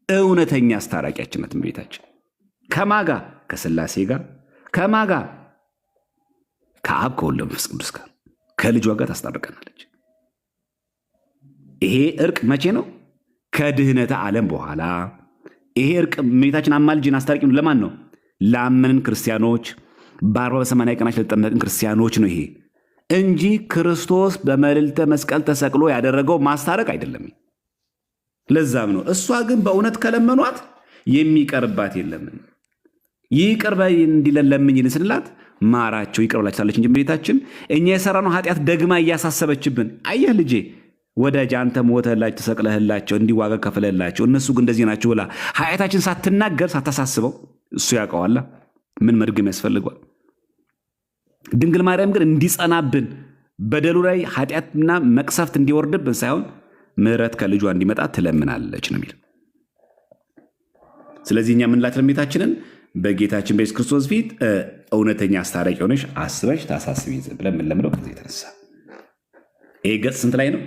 እውነተኛ አስታራቂያችን ናት እመቤታችን። ከማጋ ከሥላሴ ጋር ከማጋ ከአብ ከወልድ መንፈስ ቅዱስ ጋር ከልጇ ጋር ታስታርቀናለች። ይሄ እርቅ መቼ ነው? ከድህነተ ዓለም በኋላ። ይሄ እርቅ እመቤታችን አማልጅን አስታርቂን ለማን ነው? ላመንን ክርስቲያኖች፣ በ40 በ80 ቀናች ለተጠመቅን ክርስቲያኖች ነው ይሄ እንጂ ክርስቶስ በመልዕልተ መስቀል ተሰቅሎ ያደረገው ማስታረቅ አይደለም። ለዛም ነው እሷ ግን በእውነት ከለመኗት የሚቀርባት የለም። ይቅር በይ እንዲለን ለምኝልን ስንላት ማራቸው ይቅር ብላችኋለች እንጂ እመቤታችን እኛ የሰራነው ኃጢአት ደግማ እያሳሰበችብን፣ አየህ ልጄ ወዳጅ አንተ ሞተላቸው ተሰቅለህላቸው እንዲዋጋ ከፍለላቸው እነሱ ግን እንደዚህ ናቸው ብላ ኃጢአታችን ሳትናገር ሳታሳስበው እሱ ያውቀዋላ ምን መድገም ያስፈልገዋል። ድንግል ማርያም ግን እንዲጸናብን በደሉ ላይ ኃጢአትና መቅሰፍት እንዲወርድብን ሳይሆን ምሕረት ከልጇ እንዲመጣ ትለምናለች ነው የሚል። ስለዚህ እኛ ምንላት እመቤታችንን በጌታችን በኢየሱስ ክርስቶስ ፊት እውነተኛ አስታራቂ ሆነሽ አስበሽ ታሳስቢ ብለን የምንለምደው ከዚህ የተነሳ ይሄ ገጽ ስንት ላይ ነው?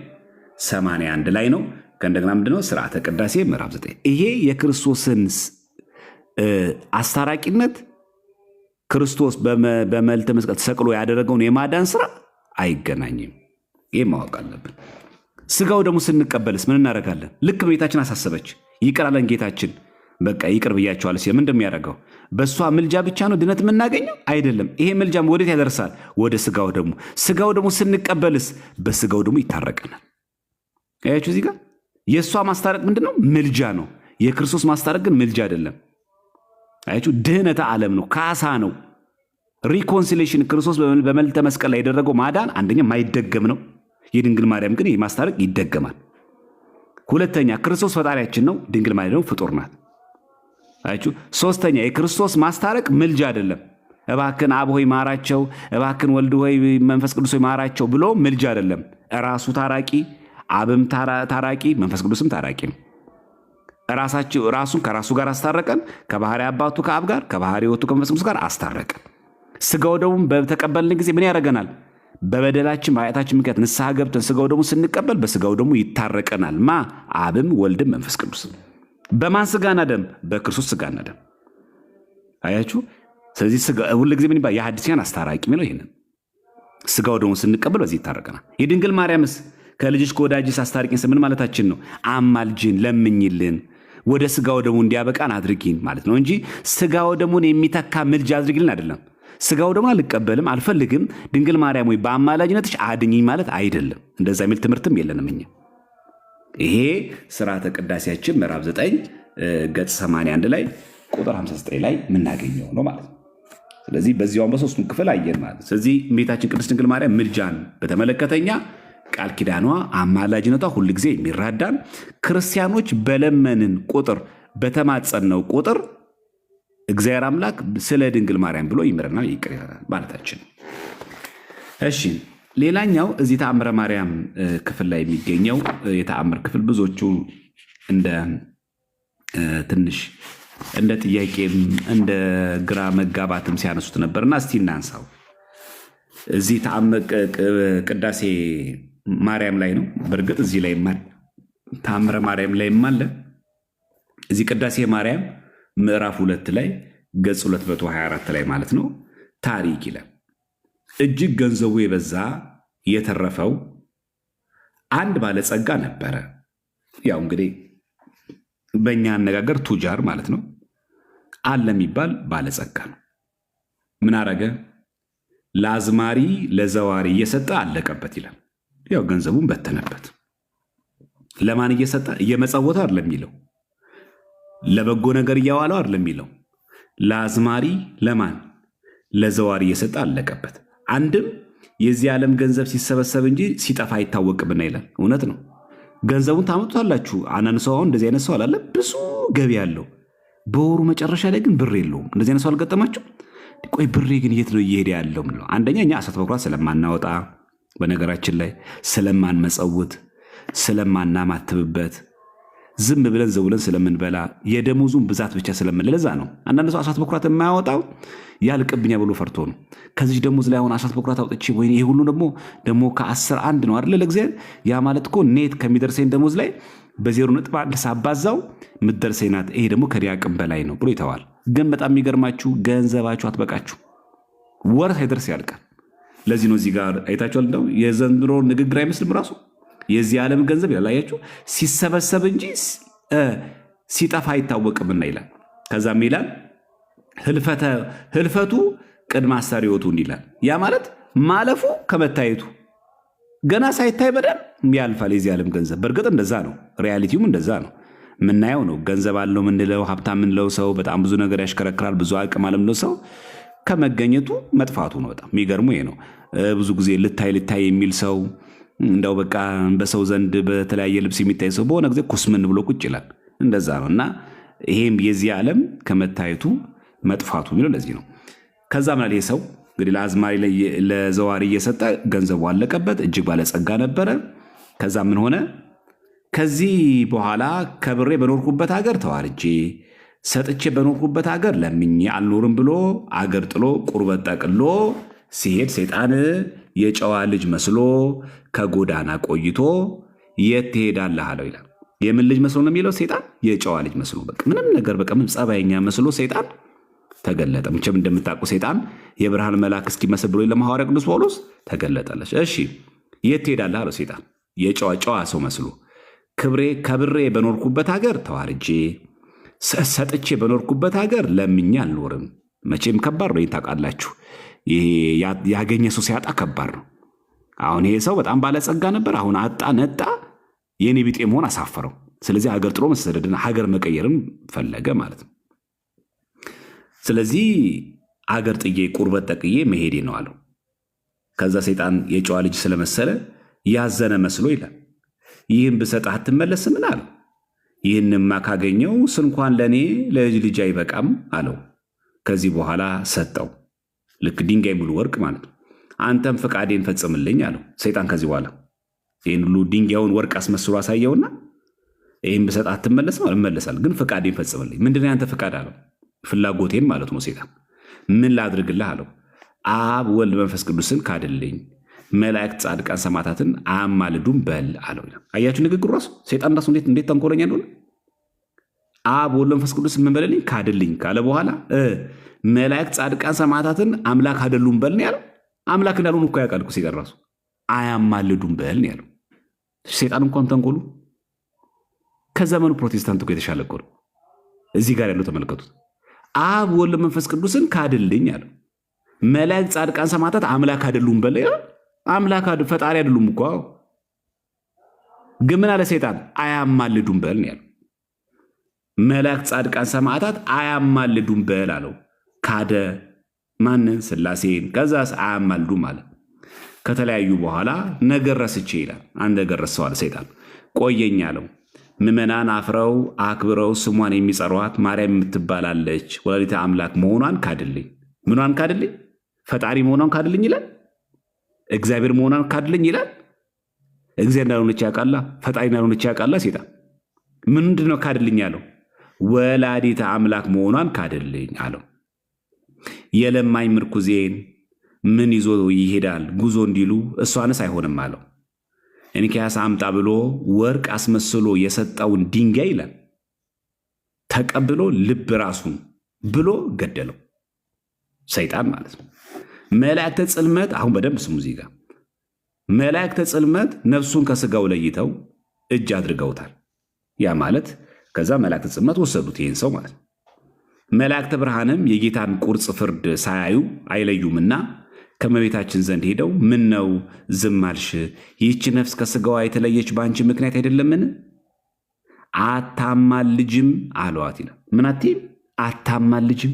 81 ላይ ነው። ከእንደገና ምንድነው? ስርዓተ ቅዳሴ ምዕራፍ 9። ይሄ የክርስቶስን አስታራቂነት ክርስቶስ በመልዕልተ መስቀል ተሰቅሎ ያደረገውን የማዳን ስራ አይገናኝም። ይህ ማወቅ አለብን። ስጋው ደግሞ ስንቀበልስ ምን እናደርጋለን? ልክ እመቤታችን አሳሰበች። ይቅር አለን ጌታችን። በቃ ይቅር ብያቸዋል ሲል ምን እንደሚያደርገው በእሷ ምልጃ ብቻ ነው ድነት የምናገኘው አይደለም። ይሄ ምልጃም ወዴት ያደርሳል? ወደ ስጋው ደግሞ። ስጋው ደግሞ ስንቀበልስ በስጋው ደግሞ ይታረቀናል። አያችሁ እዚህ ጋር የእሷ ማስታረቅ ምንድነው? ምልጃ ነው። የክርስቶስ ማስታረቅ ግን ምልጃ አይደለም። አያችሁ ድህነተ ዓለም ነው፣ ካሳ ነው፣ ሪኮንሲሌሽን። ክርስቶስ በመልዕልተ መስቀል ላይ ያደረገው ማዳን አንደኛ ማይደገም ነው። የድንግል ማርያም ግን ማስታረቅ ይደገማል። ሁለተኛ ክርስቶስ ፈጣሪያችን ነው፣ ድንግል ማርያም ደግሞ ፍጡር ናት። አያችሁ ሶስተኛ የክርስቶስ ማስታረቅ ምልጃ አይደለም። እባክን አብ ሆይ ማራቸው፣ እባክን ወልድ ሆይ መንፈስ ቅዱስ ሆይ ማራቸው ብሎ ምልጃ አይደለም። ራሱ ታራቂ፣ አብም ታራቂ፣ መንፈስ ቅዱስም ታራቂ ነው። ራሱን ከራሱ ጋር አስታረቀን፣ ከባህሪ አባቱ ከአብ ጋር፣ ከባህሪ ሕይወቱ ከመንፈስ ቅዱስ ጋር አስታረቀን። ስጋው ደግሞ በተቀበልን ጊዜ ምን ያደርገናል? በበደላችን በኃጢአታችን ምክንያት ንስሐ ገብተን ስጋው ደግሞ ስንቀበል በስጋው ደግሞ ይታረቀናል። ማ አብም ወልድም መንፈስ ቅዱስ። በማን ስጋና ደም? በክርስቶስ ስጋና ደም። አያችሁ። ስለዚህ ሁሉ ጊዜ ምን ይባል? የሐዲስ ኪዳን አስታራቂ ነው። ይሄንን ስጋው ደግሞ ስንቀበል በዚህ ይታረቀናል። የድንግል ማርያምስ ከልጅሽ ከወዳጅሽ አስታርቂን ምን ማለታችን ነው? አማልጅን፣ ለምኝልን፣ ወደ ስጋው ደግሞ እንዲያበቃን አድርጊን ማለት ነው እንጂ ስጋው ደሙን የሚተካ ምልጃ አድርጊልን አይደለም። ስጋው ደግሞ አልቀበልም አልፈልግም ድንግል ማርያም ወይ በአማላጅነትሽ አድኝኝ ማለት አይደለም። እንደዛ የሚል ትምህርትም የለንም እኛ። ይሄ ስርዓተ ቅዳሴያችን ምዕራፍ 9 ገጽ 81 ላይ ቁጥር 59 ላይ የምናገኘው ነው ማለት ነው። ስለዚህ በዚያውም በሶስቱም ክፍል አየን ማለት። ስለዚህ እመቤታችን ቅድስት ድንግል ማርያም ምልጃን በተመለከተኛ ቃል ኪዳኗ አማላጅነቷ ሁል ጊዜ የሚራዳን ክርስቲያኖች በለመንን ቁጥር በተማጸነው ቁጥር እግዚአብሔር አምላክ ስለ ድንግል ማርያም ብሎ ይምረናል፣ ይቅር ይላል ማለታችን። እሺ ሌላኛው እዚህ ተአምረ ማርያም ክፍል ላይ የሚገኘው የተአምር ክፍል ብዙዎቹ እንደ ትንሽ እንደ ጥያቄም እንደ ግራ መጋባትም ሲያነሱት ነበርና እስቲ እናንሳው። እዚህ ቅዳሴ ማርያም ላይ ነው። በእርግጥ እዚህ ላይ ተአምረ ማርያም ላይ አለ። እዚህ ቅዳሴ ማርያም ምዕራፍ 2 ላይ ገጽ 224 ላይ ማለት ነው ታሪክ ይላል። እጅግ ገንዘቡ የበዛ የተረፈው አንድ ባለጸጋ ነበረ። ያው እንግዲህ በእኛ አነጋገር ቱጃር ማለት ነው። አለ የሚባል ባለጸጋ ነው። ምን አረገ? ለአዝማሪ ለዘዋሪ እየሰጠ አለቀበት ይላል። ያው ገንዘቡን በተነበት። ለማን እየሰጠ? እየመጸወተ አይደለም የሚለው፣ ለበጎ ነገር እያዋለው አይደለም የሚለው። ለአዝማሪ ለማን? ለዘዋሪ እየሰጠ አለቀበት። አንድም የዚህ ዓለም ገንዘብ ሲሰበሰብ እንጂ ሲጠፋ አይታወቅምና ይላል። እውነት ነው። ገንዘቡን ታመጡታላችሁ። አንዳንድ ሰው አሁን እንደዚህ አይነት ሰው አላለ፣ ብዙ ገቢ ያለው በወሩ መጨረሻ ላይ ግን ብር የለውም። እንደዚህ አይነት ሰው አልገጠማችሁ? ቆይ ብሬ ግን የት ነው እየሄደ ያለው? ምንለው አንደኛ እኛ አስራት በኩራት ስለማናወጣ፣ በነገራችን ላይ ስለማንመጸውት፣ ስለማናማትብበት፣ ዝም ብለን ዘውለን ስለምንበላ፣ የደሞዙን ብዛት ብቻ ስለምንለዛ ነው። አንዳንድ ሰው አስራት በኩራት የማያወጣው ያልቅብኛ ብሎ ፈርቶ ነው። ከዚህ ደሞዝ ላይ አሁን አስራት በኩራት አውጥቼ ወይ ይሄ ሁሉ ደግሞ ከ10 1 ነው አይደለ ለእግዚአብሔር። ያ ማለት እኮ ኔት ከሚደርሰኝ ደሞዝ ላይ በ0.1 ሳባዛው ምትደርሰኝ ናት፣ ይሄ ደግሞ ከኔ አቅም በላይ ነው ብሎ ይተዋል። ግን በጣም የሚገርማችሁ ገንዘባችሁ አትበቃችሁ፣ ወር ሳይደርስ ያልቃል። ለዚህ ነው እዚህ ጋር አይታችኋል። እንደው የዘንድሮ ንግግር አይመስልም ራሱ የዚህ ዓለም ገንዘብ ያላያችሁ ሲሰበሰብ እንጂ ሲጠፋ አይታወቅምና ይላል። ከዛም ይላል ህልፈቱ ቅድመ አስተርእዮቱ ይላል። ያ ማለት ማለፉ ከመታየቱ ገና ሳይታይ በደንብ ያልፋል የዚህ ዓለም ገንዘብ። በእርግጥ እንደዛ ነው፣ ሪያሊቲውም እንደዛ ነው። ምናየው ነው። ገንዘብ አለው ምንለው፣ ሀብታም ምንለው ሰው በጣም ብዙ ነገር ያሽከረክራል፣ ብዙ አቅም አለ ምንለው ሰው ከመገኘቱ መጥፋቱ ነው። በጣም የሚገርሙ ይሄ ነው። ብዙ ጊዜ ልታይ የሚል ሰው እንደው በቃ በሰው ዘንድ በተለያየ ልብስ የሚታይ ሰው በሆነ ጊዜ ኩስምን ብሎ ቁጭ ይላል። እንደዛ ነው። እና ይሄም የዚህ ዓለም ከመታየቱ መጥፋቱ የሚለው ለዚህ ነው። ከዛ ምናል ይሄ ሰው እንግዲህ ለአዝማሪ ለዘዋሪ እየሰጠ ገንዘቡ አለቀበት፣ እጅግ ባለጸጋ ነበረ። ከዛ ምን ሆነ? ከዚህ በኋላ ከብሬ በኖርኩበት ሀገር ተዋርጄ ሰጥቼ በኖርኩበት ሀገር ለምኜ አልኖርም ብሎ አገር ጥሎ ቁርበት ጠቅሎ ሲሄድ ሰይጣን የጨዋ ልጅ መስሎ ከጎዳና ቆይቶ የት ትሄዳለህ አለው ይላል። የምን ልጅ መስሎ ነው የሚለው? ሰይጣን የጨዋ ልጅ መስሎ በቃ ምንም ነገር በቃ ምን ጸባይኛ መስሎ ሰይጣን ተገለጠ። መቼም እንደምታውቁ ሰይጣን የብርሃን መልአክ እስኪመስል ብሎ ለሐዋርያ ቅዱስ ጳውሎስ ተገለጠለች። እሺ የት ትሄዳለህ አለው ሰይጣን የጨዋ ሰው መስሎ ከብሬ በኖርኩበት ሀገር ተዋርጄ ሰጥቼ በኖርኩበት ሀገር ለምኜ አልኖርም። መቼም ከባድ ነው ታውቃላችሁ። ያገኘ ሰው ሲያጣ ከባድ ነው። አሁን ይሄ ሰው በጣም ባለጸጋ ነበር፣ አሁን አጣ ነጣ፣ የኔ ቢጤ መሆን አሳፈረው። ስለዚህ ሀገር ጥሎ መሰደድና ሀገር መቀየርም ፈለገ ማለት ነው። ስለዚህ አገር ጥዬ ቁርበት ጠቅዬ መሄዴ ነው አለው። ከዛ ሰይጣን የጨዋ ልጅ ስለመሰለ ያዘነ መስሎ ይላል ይህን ብሰጥህ አትመለስምን አለው። ይህንማ ካገኘው ስንኳን ለእኔ ለልጅ ልጅ አይበቃም አለው። ከዚህ በኋላ ሰጠው፣ ልክ ድንጋይ ሙሉ ወርቅ ማለት ነው። አንተም ፈቃዴን ፈጽምልኝ አለው ሰይጣን። ከዚህ በኋላ ይህን ሁሉ ድንጋዩን ወርቅ አስመስሎ አሳየውና ይህን ብሰጥህ አትመለስም አለው። እመለሳለሁ፣ ግን ፈቃዴን ፈጽምልኝ። ምንድን ነው ያንተ ፈቃድ አለው? ፍላጎቴን ማለት ነው። ሰይጣን ምን ላድርግልህ አለው። አብ ወልድ መንፈስ ቅዱስን ካድልኝ፣ መላእክት ጻድቃን ሰማዕታትን አያማልዱም በል አለው። አያችሁ ንግግሩ ራሱ ሰይጣን ራሱ እንዴት ተንኮለኛ እንደሆነ። አብ ወልድ መንፈስ ቅዱስ ምን በልልኝ ካድልኝ ካለ በኋላ መላእክት ጻድቃን ሰማዕታትን አምላክ አይደሉም በል ነው ያለው። አምላክ እንዳልሆኑ እኮ ያውቃል እኮ ሰይጣን ራሱ። አያማልዱም በል ነው ያለው። ሰይጣን እንኳን ተንኮሉ ከዘመኑ ፕሮቴስታንት እኮ የተሻለ እኮ ነው። እዚህ ጋር ያለው ተመልከቱት። አብ ወልድ መንፈስ ቅዱስን ካድልኝ አለው። መላእክት ጻድቃን ሰማዕታት አምላክ አይደሉም በል ያለው። አምላክ ፈጣሪ አይደሉም እኮ። ግን ምን አለ ሰይጣን? አያማልዱም በል ነው ያለው። መላእክት ጻድቃን ሰማዕታት አያማልዱም በል አለው። ካደ ማንን? ሥላሴን። ከዛስ አያማልዱም አለ። ከተለያዩ በኋላ ነገር ረስቼ ይላል። አንድ ነገር ረሳዋል ሰይጣን። ቆየኝ አለው። ምዕመናን አፍረው አክብረው ስሟን የሚጸሯት ማርያም የምትባላለች ወላዲተ አምላክ መሆኗን ካድልኝ። ምኗን ካድልኝ? ፈጣሪ መሆኗን ካድልኝ ይላል። እግዚአብሔር መሆኗን ካድልኝ ይላል። እግዚአብሔር እንዳልሆነች ያውቃላ፣ ፈጣሪ እንዳልሆነች ያውቃላ ሰይጣን። ምንድን ነው ካድልኝ ያለው? ወላዲተ አምላክ መሆኗን ካድልኝ አለው። የለማኝ ምርኩዜን ምን ይዞ ይሄዳል ጉዞ እንዲሉ እሷንስ አይሆንም አለው። እንኪያስ አምጣ ብሎ ወርቅ አስመስሎ የሰጠውን ድንጋይ ይላል ተቀብሎ ልብ ራሱን ብሎ ገደለው። ሰይጣን ማለት ነው። መላእክተ ጽልመት አሁን በደንብ ስሙ እዚህ ጋር መላእክተ ጽልመት ነፍሱን ከስጋው ለይተው እጅ አድርገውታል። ያ ማለት ከዛ መላእክተ ጽልመት ወሰዱት ይህን ሰው ማለት ነው። መላእክተ ብርሃንም የጌታን ቁርጽ ፍርድ ሳያዩ አይለዩምና ከመቤታችን ዘንድ ሄደው ምን ነው ዝም አልሽ? ይህች ነፍስ ከስጋዋ የተለየች በአንቺ ምክንያት አይደለምን? አታማልጅም አለዋት ይላል። ምን አትይም? አታማልጅም።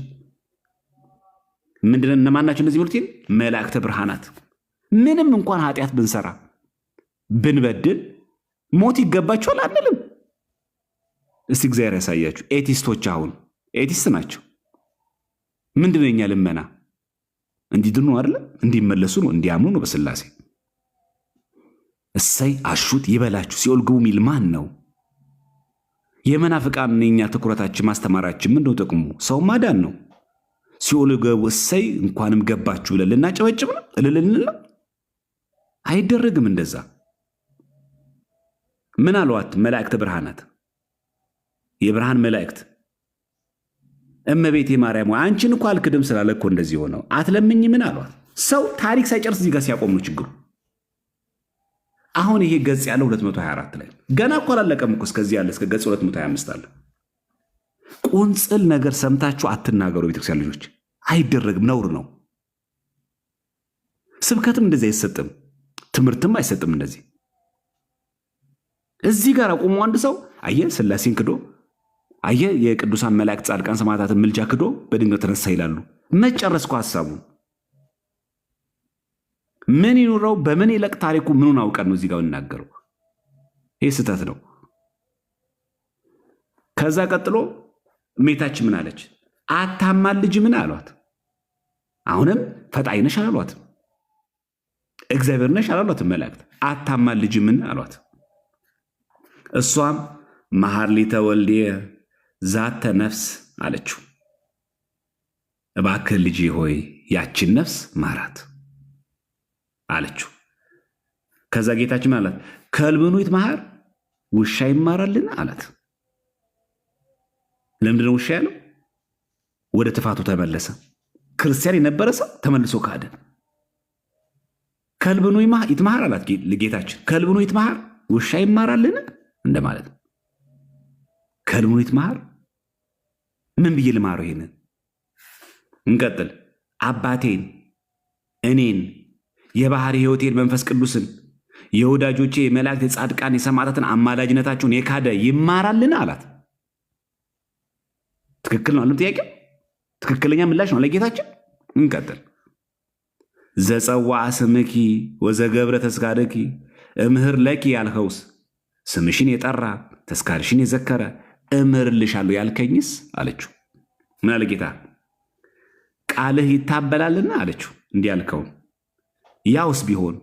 ምንድን እነማን ናቸው እነዚህ ብሉት? መላእክተ ብርሃናት። ምንም እንኳን ኃጢአት ብንሰራ ብንበድል ሞት ይገባቸዋል አንልም። እስቲ እግዚአብሔር ያሳያችሁ። ኤቲስቶች አሁን ኤቲስት ናቸው። ምንድን ነው የኛ ልመና? እንዲድኑ አይደለ? እንዲመለሱ ነው፣ እንዲያምኑ ነው በስላሴ። እሰይ አሹት ይበላችሁ ሲኦል ግቡ ሚል ማን ነው? የመናፍቃን የኛ ትኩረታችን ማስተማራችን ምንድነው ጥቅሙ? ሰው ማዳን ነው። ሲኦል ገቡ እሰይ እንኳንም ገባችሁ ብለን ልናጨበጭብ ነው? እልልንል ነው? አይደረግም እንደዛ። ምን አሏት? መላእክተ ብርሃናት፣ የብርሃን መላእክት እመቤቴ ማርያም አንቺን እኮ አልክድም ስላለ እኮ እንደዚህ ሆነው አትለምኝ ምን አሏት? ሰው ታሪክ ሳይጨርስ እዚህ ጋር ሲያቆም ነው ችግሩ። አሁን ይሄ ገጽ ያለው 224 ላይ ገና እኮ አላለቀም እኮ እስከዚህ ያለ እስከ ገጽ 225 አለ። ቁንጽል ነገር ሰምታችሁ አትናገሩ ቤተክርስቲያን ልጆች፣ አይደረግም፣ ነውር ነው። ስብከትም እንደዚህ አይሰጥም፣ ትምህርትም አይሰጥም እንደዚህ። እዚህ ጋር አቁሞ አንድ ሰው አየ ሥላሴን ክዶ አየ የቅዱሳን መላእክት ጻድቃን ሰማዕታትን ምልጃ ክዶ በድንገት ተነሳ ይላሉ። መጨረስኩ ሐሳቡ ምን ይኑረው በምን ይለቅ ታሪኩ ምኑን አውቀን ነው እዚህ ጋር እናገረው? ይህ ስህተት ነው። ከዛ ቀጥሎ እመቤታችን ምን አለች? አታማልጅ ምን አሏት? አሁንም ፈጣሪ ነሽ አሏት፣ እግዚአብሔር ነሽ አሏት መላእክት። አታማልጅ ምን አሏት? እሷም መሐርሊተ ወልድየ ዛተ ነፍስ አለችው። እባክህ ልጄ ሆይ ያችን ነፍስ ማራት አለችው። ከዛ ጌታችን አላት ከልብኑ ይትመሃር ውሻ ይማራልን አላት። ለምንድነው ውሻ ያለው? ወደ ትፋቱ ተመለሰ። ክርስቲያን የነበረ ሰው ተመልሶ ካደ። ከልብኑ ይትመሃር አላት ጌታችን። ከልብኑ ይትመሃር ውሻ ይማራልን እንደማለት ነው። ከልብኑ ይትመሃር ምን ብዬ ልማረው? ይሄንን እንቀጥል። አባቴን እኔን የባህሪ ሕይወቴን መንፈስ ቅዱስን የወዳጆቼ የመላእክት የጻድቃን የሰማዕታትን አማላጅነታቸውን የካደ ይማራልን አላት። ትክክል ነው አለም ጥያቄ ትክክለኛ ምላሽ ነው ለጌታችን። እንቀጥል። ዘጸዋዐ ስምኪ ወዘገብረ ተስካረኪ እምህር ለኪ ያልኸውስ ስምሽን የጠራ ተስካርሽን የዘከረ እምርልሻለሁ ያልከኝስ አለችው። ምን አለ ጌታ? ቃልህ ይታበላልና አለችው። እንዲህ ያልከውን ያውስ ቢሆን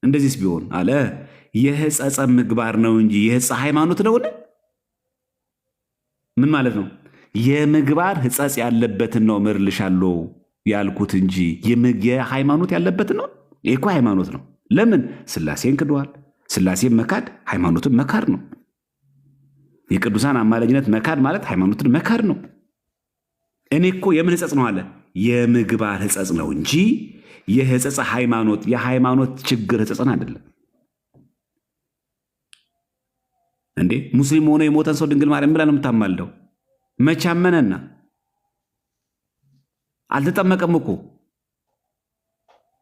እንደዚህስ ቢሆን አለ የሕጸጸ ምግባር ነው እንጂ የሕጸ ሃይማኖት ነውን? ምን ማለት ነው? የምግባር ሕጸጽ ያለበትን ነው እምርልሻለሁ ያልኩት እንጂ የሃይማኖት ያለበትን ነው። ይህ እኮ ሃይማኖት ነው። ለምን? ሥላሴን ክዷል። ሥላሴን መካድ ሃይማኖትን መካድ ነው። የቅዱሳን አማላጅነት መካድ ማለት ሃይማኖትን መካድ ነው። እኔ እኮ የምን ሕጸጽ ነው አለ? የምግባር ሕጸጽ ነው እንጂ የሕጸጽ ሃይማኖት የሃይማኖት ችግር ሕጸጽን አይደለም። እንዴ ሙስሊም ሆኖ የሞተን ሰው ድንግል ማርያም ብላ ነው የምታማልደው? መቼ አመነና? አልተጠመቀም እኮ።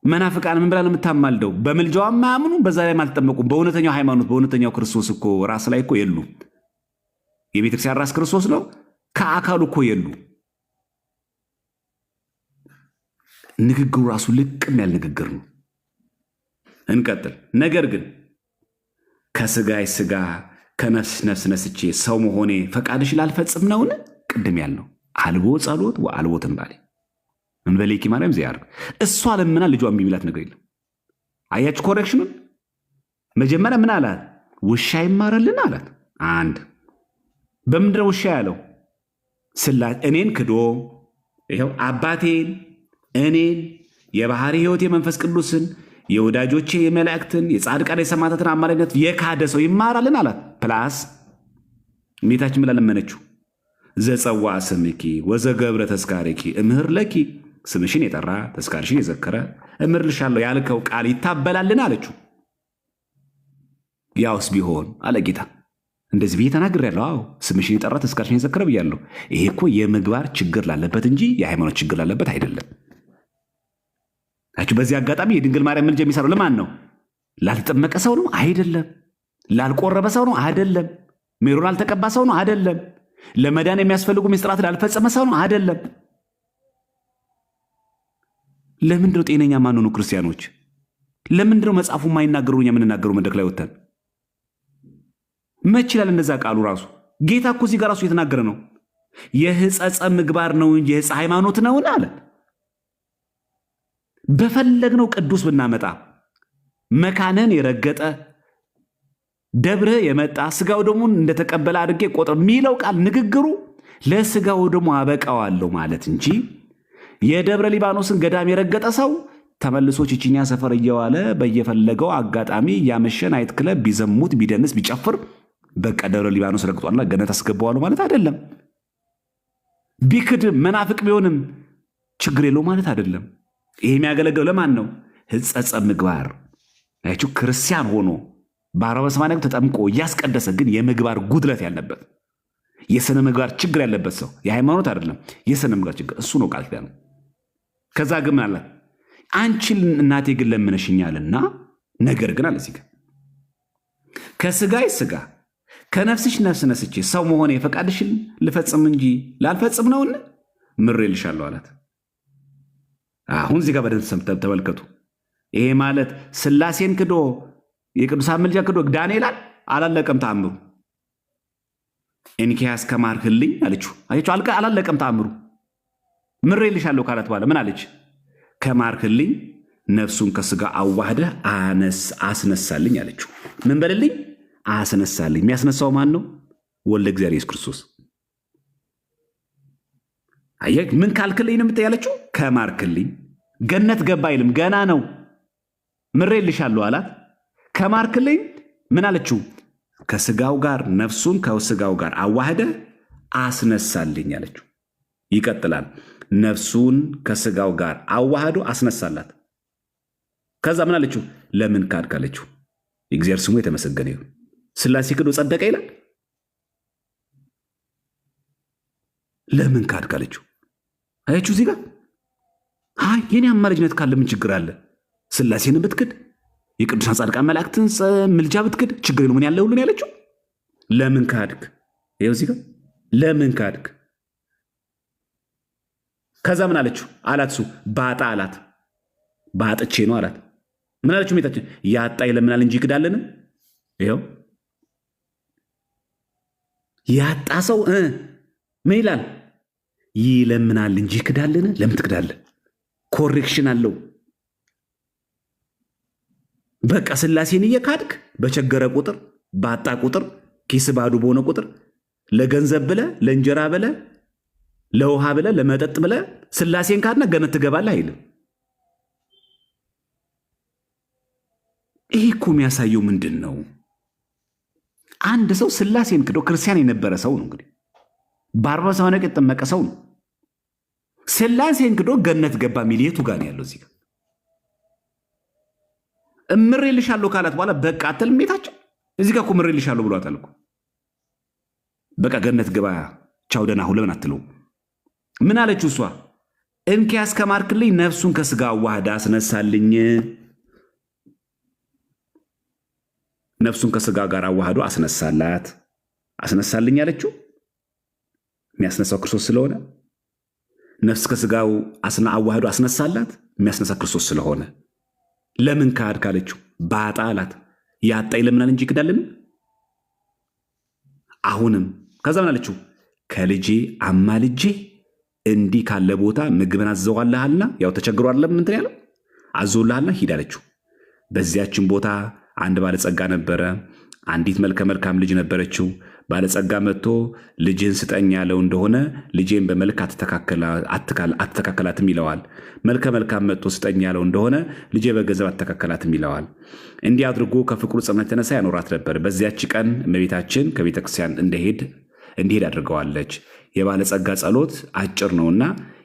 መናፍቃን ምን ብላ ነው የምታማልደው? በምልጃዋ ማያምኑ በዛ ላይ አልተጠመቁም። በእውነተኛው ሃይማኖት በእውነተኛው ክርስቶስ እኮ ራስ ላይ እኮ የሉ። የቤተክርስቲያን ራስ ክርስቶስ ነው። ከአካሉ እኮ የሉ። ንግግሩ ራሱ ልቅም ያለ ንግግር ነው። እንቀጥል። ነገር ግን ከስጋይ ስጋ ከነፍስ ነፍስ ነስቼ ሰው መሆኔ ፈቃድሽ ላልፈጽም ነውን? ቅድም ያልነው አልቦ ጸሎት ወአልቦ ትንባሌ እንበሌኪ ማርያም ዚያር እሷ ለምና ልጇ የሚብላት ነገር የለም። አያችሁ ኮሬክሽኑን። መጀመሪያ ምን አላት? ውሻ ይማራልን አላት። አንድ በምንድነው ውሻ ያለው? እኔን ክዶ ይኸው አባቴን እኔን የባህሪ ሕይወት የመንፈስ ቅዱስን የወዳጆቼ የመላእክትን የጻድቃን የሰማዕታትን አማላጅነት የካደ ሰው ይማራልን አላት። ፕላስ እመቤታችን ብላ ለመነችው ዘጸዋዐ ስምኪ ወዘገብረ ተስካረኪ እምህር ለኪ ስምሽን የጠራ ተስካርሽን የዘከረ እምርልሻለሁ ያልከው ቃል ይታበላልን አለችው። ያውስ ቢሆን አለ ጌታ። እንደዚህ ብዬ ተናግሬያለሁ። አዎ ስምሽን የጠራ ተስካርሽን የዘከረ ብያለሁ። ይሄ እኮ የምግባር ችግር ላለበት እንጂ የሃይማኖት ችግር ላለበት አይደለም። በዚህ አጋጣሚ የድንግል ማርያም ምልጃ የሚሰራው ለማን ነው? ላልተጠመቀ ሰው ነው? አይደለም። ላልቆረበ ሰው ነው? አይደለም። ሜሮን ላልተቀባ ሰው ነው? አይደለም። ለመዳን የሚያስፈልጉ ምስጢራት ላልፈጸመ ሰው ነው? አይደለም። ለምንድነው ጤነኛ ማንሆኑ ክርስቲያኖች? ለምንድነው መጽሐፉ የማይናገሩ እኛ የምንናገረው መድረክ ላይ ወጥተን? መች ይላል እነዛ ቃሉ ራሱ ጌታ እኮ እዚህ ጋር ራሱ እየተናገረ ነው። የሕጸጸ ምግባር ነው እንጂ የሕጸ ሃይማኖት ነውን አለ። በፈለግነው ቅዱስ ብናመጣ መካነን የረገጠ ደብርህ የመጣ ስጋው ደሙን እንደተቀበለ አድርጌ ቆጥር የሚለው ቃል ንግግሩ ለስጋው ደሙ አበቃዋለሁ ማለት እንጂ የደብረ ሊባኖስን ገዳም የረገጠ ሰው ተመልሶ ቺቺኛ ሰፈር እየዋለ በየፈለገው አጋጣሚ ያመሸን ናይት ክለብ ቢዘሙት ቢደንስ ቢጨፍር በቃ ደብረ ሊባኖስ ረግጧልና ገነት አስገባዋለሁ ማለት አይደለም። ቢክድ መናፍቅ ቢሆንም ችግር የለው ማለት አይደለም። ይሄ የሚያገለግለው ለማን ነው? ሕጸጸ ምግባር ያችሁ ክርስቲያን ሆኖ በ48 ተጠምቆ እያስቀደሰ ግን የምግባር ጉድለት ያለበት የሥነ ምግባር ችግር ያለበት ሰው የሃይማኖት አይደለም የሥነ ምግባር ችግር እሱ ነው ቃል ኪዳኑ። ከዛ ግን ምን አለ? አንቺን እናቴ ግን ለምነሽኛልና ነገር ግን አለ እዚህ ጋር ከስጋይ ስጋ ከነፍስሽ ነፍስ ነስቼ ሰው መሆኔ ፈቃድሽን ልፈጽም እንጂ ላልፈጽም ነውን? ምሬልሻለሁ አላት። አሁን እዚህ ጋር በደንብ ተመልከቱ። ይሄ ማለት ሥላሴን ክዶ የቅዱሳን ምልጃ ክዶ ዳንኤል አላለቀም ተአምሩ። እንኪያስ ከማርክልኝ አለችው። አየችው አላለቀም ተአምሩ። ምሬልሻለሁ ካላት በኋላ ምን አለች? ከማርክልኝ ነፍሱን ከስጋ አዋህደህ አስነሳልኝ አለችው። ምን በልልኝ? አስነሳልኝ። የሚያስነሳው ማን ነው? ወልደ እግዚአብሔር ኢየሱስ ክርስቶስ። አየህ ምን ካልክልኝ ነው የምትያለችው? ከማርክልኝ ገነት ገባ አይልም፣ ገና ነው። ምሬልሻለሁ አላት። ከማርክልኝ ምን አለችው? ከስጋው ጋር ነፍሱን ከስጋው ጋር አዋህደ አስነሳልኝ አለችው። ይቀጥላል። ነፍሱን ከስጋው ጋር አዋህዶ አስነሳላት። ከዛ ምን አለችው? ለምን ካድክ አለችው። እግዚአብሔር ስሙ የተመሰገነ ይሁን። ሥላሴ ክዶ ጸደቀ ይላል። ለምን ካድክ አለችው። አያችሁ እዚህ ጋር የኔ አማላጅነት ካለ ምን ችግር አለ? ሥላሴን ብትክድ የቅዱሳን ጻድቃን መላእክትን ምልጃ ብትክድ ችግር ነው ምን ያለ ሁሉን ያለችው። ለምን ካድክ? ይኸው እዚህ ጋር ለምን ካድክ? ከዛ ምን አለችው አላት። እሱ ባጣ አላት። ባጥቼ ነው አላት። ምን አለችው? ሜታችን ያጣ ይለምናል እንጂ ይክዳልን? ይኸው ያጣ ሰው ምን ይላል? ይለምናል እንጂ ይክዳልን? ለምን ትክዳለህ? ኮሬክሽን አለው። በቃ ሥላሴን እየካድክ በቸገረ ቁጥር ባጣ ቁጥር ኪስ ባዶ በሆነ ቁጥር ለገንዘብ ብለህ ለእንጀራ ብለህ ለውሃ ብለህ ለመጠጥ ብለህ ሥላሴን ካድና ገነት ትገባለህ አይልም። ይህ እኮ የሚያሳየው ምንድን ነው? አንድ ሰው ሥላሴን ክዶ ክርስቲያን የነበረ ሰው ነው። እንግዲህ በ48 የተጠመቀ ሰው ነው። ሥላሴን ክዶ ገነት ገባ የሚል የቱ ጋር ነው ያለው? እዚህ ጋር እምሬልሻለሁ ካላት በኋላ በቃ አትልም ቤታችን። እዚህ ጋር እኮ እምሬልሻለሁ ብሏታል እኮ። በቃ ገነት ግባ ቻው ደህና ሁን ለምን አትለው? ምን አለችው እሷ? እንኪያስ ከማርክልኝ ነፍሱን ከስጋ አዋህዳ አስነሳልኝ። ነፍሱን ከስጋ ጋር አዋህዶ አስነሳልኝ አለችው። የሚያስነሳው ክርስቶስ ስለሆነ ነፍስ ከስጋው አዋህዶ አስነሳላት። የሚያስነሳ ክርስቶስ ስለሆነ ለምን ካድክ አለችው። ባጣ አላት። ያጣ ይለምናል እንጂ ይክዳልን? አሁንም ከዛ ምን አለችው? ከልጄ አማልጄ እንዲህ ካለ ቦታ ምግብን አዘዋልሃልና፣ ያው ተቸግሮ አይደለም እንትን ያለው አዞልሃልና ሂድ አለችው። በዚያችን ቦታ አንድ ባለጸጋ ነበረ። አንዲት መልከ መልካም ልጅ ነበረችው። ባለጸጋ መጥቶ ልጅህን ስጠኝ ያለው እንደሆነ ልጄን በመልክ አትተካከላትም ይለዋል። መልከ መልካም መጥቶ ስጠኝ ያለው እንደሆነ ልጄ በገንዘብ አትተካከላትም ይለዋል። እንዲህ አድርጎ ከፍቅሩ ጽናት የተነሳ ያኖራት ነበር። በዚያች ቀን እመቤታችን ከቤተ ክርስቲያን እንዲሄድ አድርገዋለች። የባለጸጋ ጸሎት አጭር ነውና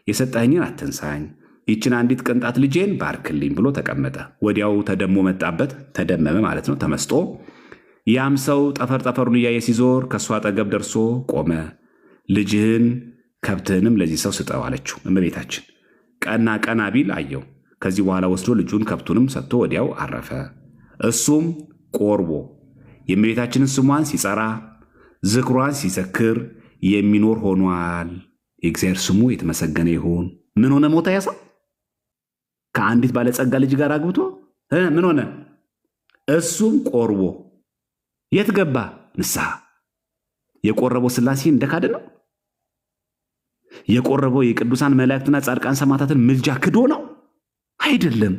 የሰጠኸኝን አትንሳኝ፣ ይችን አንዲት ቅንጣት ልጄን ባርክልኝ ብሎ ተቀመጠ። ወዲያው ተደመመ ማለት ነው፣ ተመስጦ። ያም ሰው ጠፈሩን እያየ ሲዞር ከእሱ አጠገብ ደርሶ ቆመ። ልጅህን ከብትህንም ለዚህ ሰው ስጠው አለችው እመቤታችን። ቀና ቢል አየው። ከዚህ በኋላ ወስዶ ልጁን ከብቱንም ሰጥቶ ወዲያው አረፈ። እሱም ቆርቦ የእመቤታችንን ስሟን ሲጸራ ዝክሯን ሲዘክር የሚኖር ሆኗል። የእግዚአብሔር ስሙ የተመሰገነ ይሁን። ምን ሆነ? ሞተ። ያሰው ከአንዲት ባለጸጋ ልጅ ጋር አግብቶ ምን ሆነ? እሱም ቆርቦ የት ገባ? ንስሐ። የቆረበው ሥላሴ እንደካደ ነው። የቆረበው የቅዱሳን መላእክትና ጻድቃን ሰማዕታትን ምልጃ ክዶ ነው አይደለም።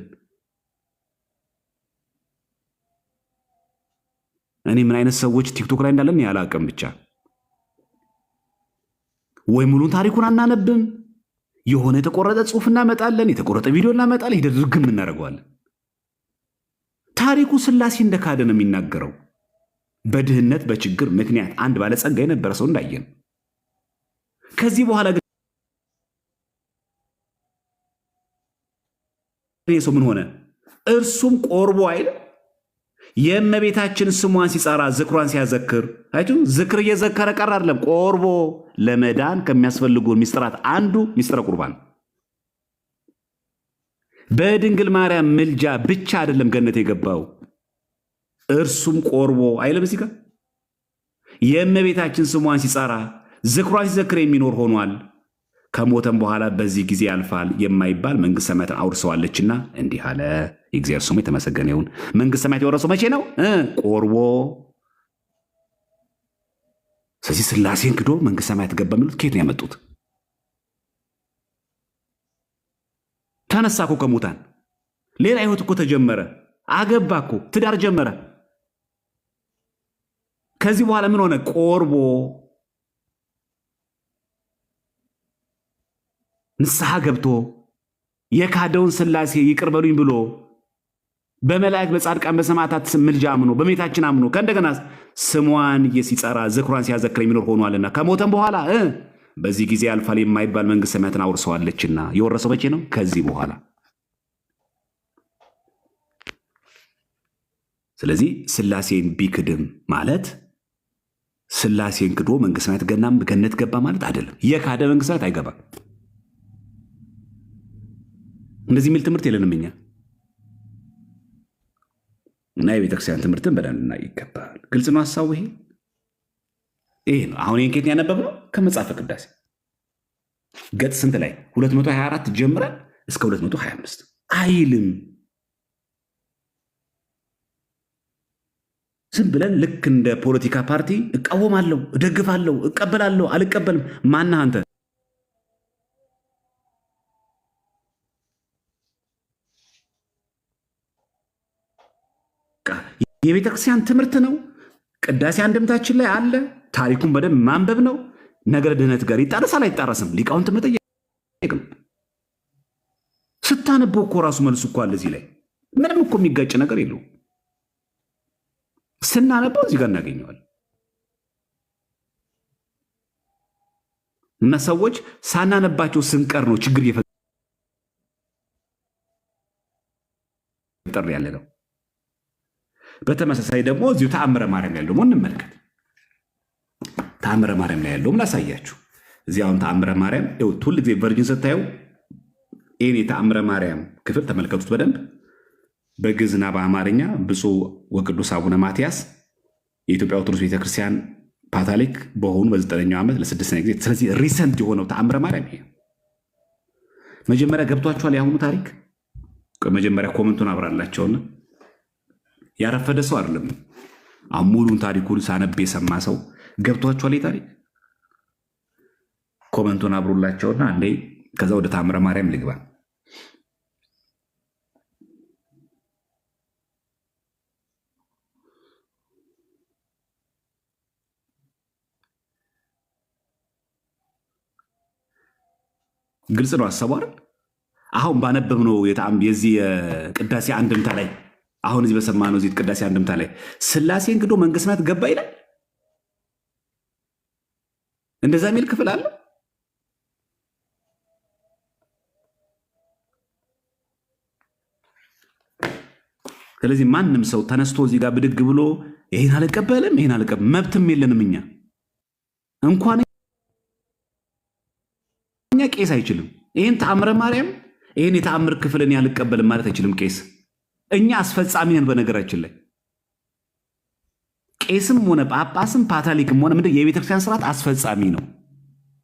እኔ ምን አይነት ሰዎች ቲክቶክ ላይ እንዳለን ያላቀም ብቻ ወይ ሙሉን ታሪኩን አናነብም የሆነ የተቆረጠ ጽሑፍ እናመጣለን፣ የተቆረጠ ቪዲዮ እናመጣለን፣ ሂደድርግም እናደርገዋለን። ታሪኩ ሥላሴ እንደካደ ነው የሚናገረው። በድህነት በችግር ምክንያት አንድ ባለጸጋ የነበረ ሰው እንዳየን። ከዚህ በኋላ ግን ሰው ምን ሆነ? እርሱም ቆርቦ አይደል የእመቤታችን ስሟን ሲጸራ ዝክሯን ሲያዘክር አይቱ ዝክር እየዘከረ ቀር አይደለም። ቆርቦ ለመዳን ከሚያስፈልጉ ሚስጥራት አንዱ ሚስጥረ ቁርባን። በድንግል ማርያም ምልጃ ብቻ አይደለም ገነት የገባው፣ እርሱም ቆርቦ አይለም። እዚህ ጋር የእመቤታችን ስሟን ሲጸራ ዝክሯን ሲዘክር የሚኖር ሆኗል። ከሞተም በኋላ በዚህ ጊዜ ያልፋል የማይባል መንግሥተ ሰማያትን አውርሰዋለችና እንዲህ አለ። የእግዚአብሔር ስሙ የተመሰገነ ይሁን። መንግሥተ ሰማያት የወረሰው መቼ ነው? ቆርቦ። ስለዚህ ሥላሴን ክዶ መንግሥተ ሰማያት ገባ የሚሉት ከየት ነው ያመጡት? ተነሳ እኮ ከሙታን፣ ሌላ ሕይወት እኮ ተጀመረ። አገባ እኮ ትዳር ጀመረ። ከዚህ በኋላ ምን ሆነ? ቆርቦ ንስሐ ገብቶ የካደውን ሥላሴ ይቅር በሉኝ ብሎ በመላእክት በጻድቃን በሰማዕታት ስም ምልጃ አምኖ በእመቤታችን አምኖ ከእንደገና ስሟን ሲጸራ ዝክሯን ሲያዘክር የሚኖር ሆኗልና ከሞተም በኋላ በዚህ ጊዜ ያልፋል የማይባል መንግሥተ ሰማያትን አውርሰዋለችና። የወረሰው መቼ ነው? ከዚህ በኋላ። ስለዚህ ሥላሴን ቢክድም ማለት ሥላሴን ክዶ መንግሥተ ሰማያት ገነት ገባ ማለት አይደለም። የካደ መንግሥተ ሰማያት አይገባም። እንደዚህ የሚል ትምህርት የለንም እኛ እና የቤተክርስቲያን ትምህርትን በደንብ ልናይ ይገባል። ግልጽ ነው ሀሳቡ። ይሄ ነው። አሁን ይህን ከየት ያነበብነው? ከመጽሐፈ ቅዳሴ ገጽ ስንት ላይ 224 ጀምረን እስከ 225 አይልም። ዝም ብለን ልክ እንደ ፖለቲካ ፓርቲ እቃወማለሁ፣ እደግፋለሁ፣ እቀበላለሁ፣ አልቀበልም። ማነህ አንተ? የቤተክርስቲያን ትምህርት ነው። ቅዳሴ አንድምታችን ላይ አለ። ታሪኩን በደንብ ማንበብ ነው። ነገረ ድህነት ጋር ይጣረሳል አይጣረስም? ሊቃውንት መጠየቅ ነው። ስታነበው እኮ ራሱ መልሱ እኮ አለ እዚህ ላይ። ምንም እኮ የሚጋጭ ነገር የለውም። ስናነበው እዚህ ጋር እናገኘዋል። እና ሰዎች ሳናነባቸው ስንቀር ነው ችግር እየፈጠር ያለ ነው። በተመሳሳይ ደግሞ እዚሁ ተአምረ ማርያም ላይ ደግሞ እንመልከት። ተአምረ ማርያም ላይ ያለውም ላሳያችሁ። እዚህ አሁን ተአምረ ማርያም ሁል ጊዜ ቨርጅን ስታየው ይህን የተአምረ ማርያም ክፍል ተመልከቱት በደንብ በግዕዝና በአማርኛ ብፁዕ ወቅዱስ አቡነ ማትያስ የኢትዮጵያ ኦርቶዶክስ ቤተክርስቲያን ፓትርያርክ በሆኑ በ9ኛው ዓመት ለ6ኛ ጊዜ። ስለዚህ ሪሰንት የሆነው ተአምረ ማርያም ይሄ መጀመሪያ ገብቷችኋል? የአሁኑ ታሪክ መጀመሪያ ኮመንቱን አብራላቸውና ያረፈደ ሰው አይደለም። አሁን ሙሉን ታሪኩን ሳነብ የሰማ ሰው ገብቷችኋል? ታሪክ ኮመንቱን አብሩላቸውና አንዴ ከዛ ወደ ተአምረ ማርያም ልግባ። ግልጽ ነው ሀሳቡ አይደል? አሁን ባነበብነው የዚህ የቅዳሴ አንድምታ ላይ አሁን እዚህ በሰማነው እዚህ ቅዳሴ አንድምታ ላይ ሥላሴን ክዶ መንግሥተ ሰማያት ገባ ይላል። እንደዛ የሚል ክፍል አለ። ስለዚህ ማንም ሰው ተነስቶ እዚህ ጋር ብድግ ብሎ ይሄን አልቀበልም ይሄን አልቀበልም መብትም የለንም እኛ። እንኳን እኛ ቄስ አይችልም ይሄን ተአምረ ማርያም ይሄን የተአምር ክፍልን ያልቀበልም ማለት አይችልም ቄስ። እኛ አስፈጻሚ ነን። በነገራችን ላይ ቄስም ሆነ ጳጳስም ፓትርያርክም ሆነ ምንድን የቤተክርስቲያን ስርዓት አስፈጻሚ ነው፣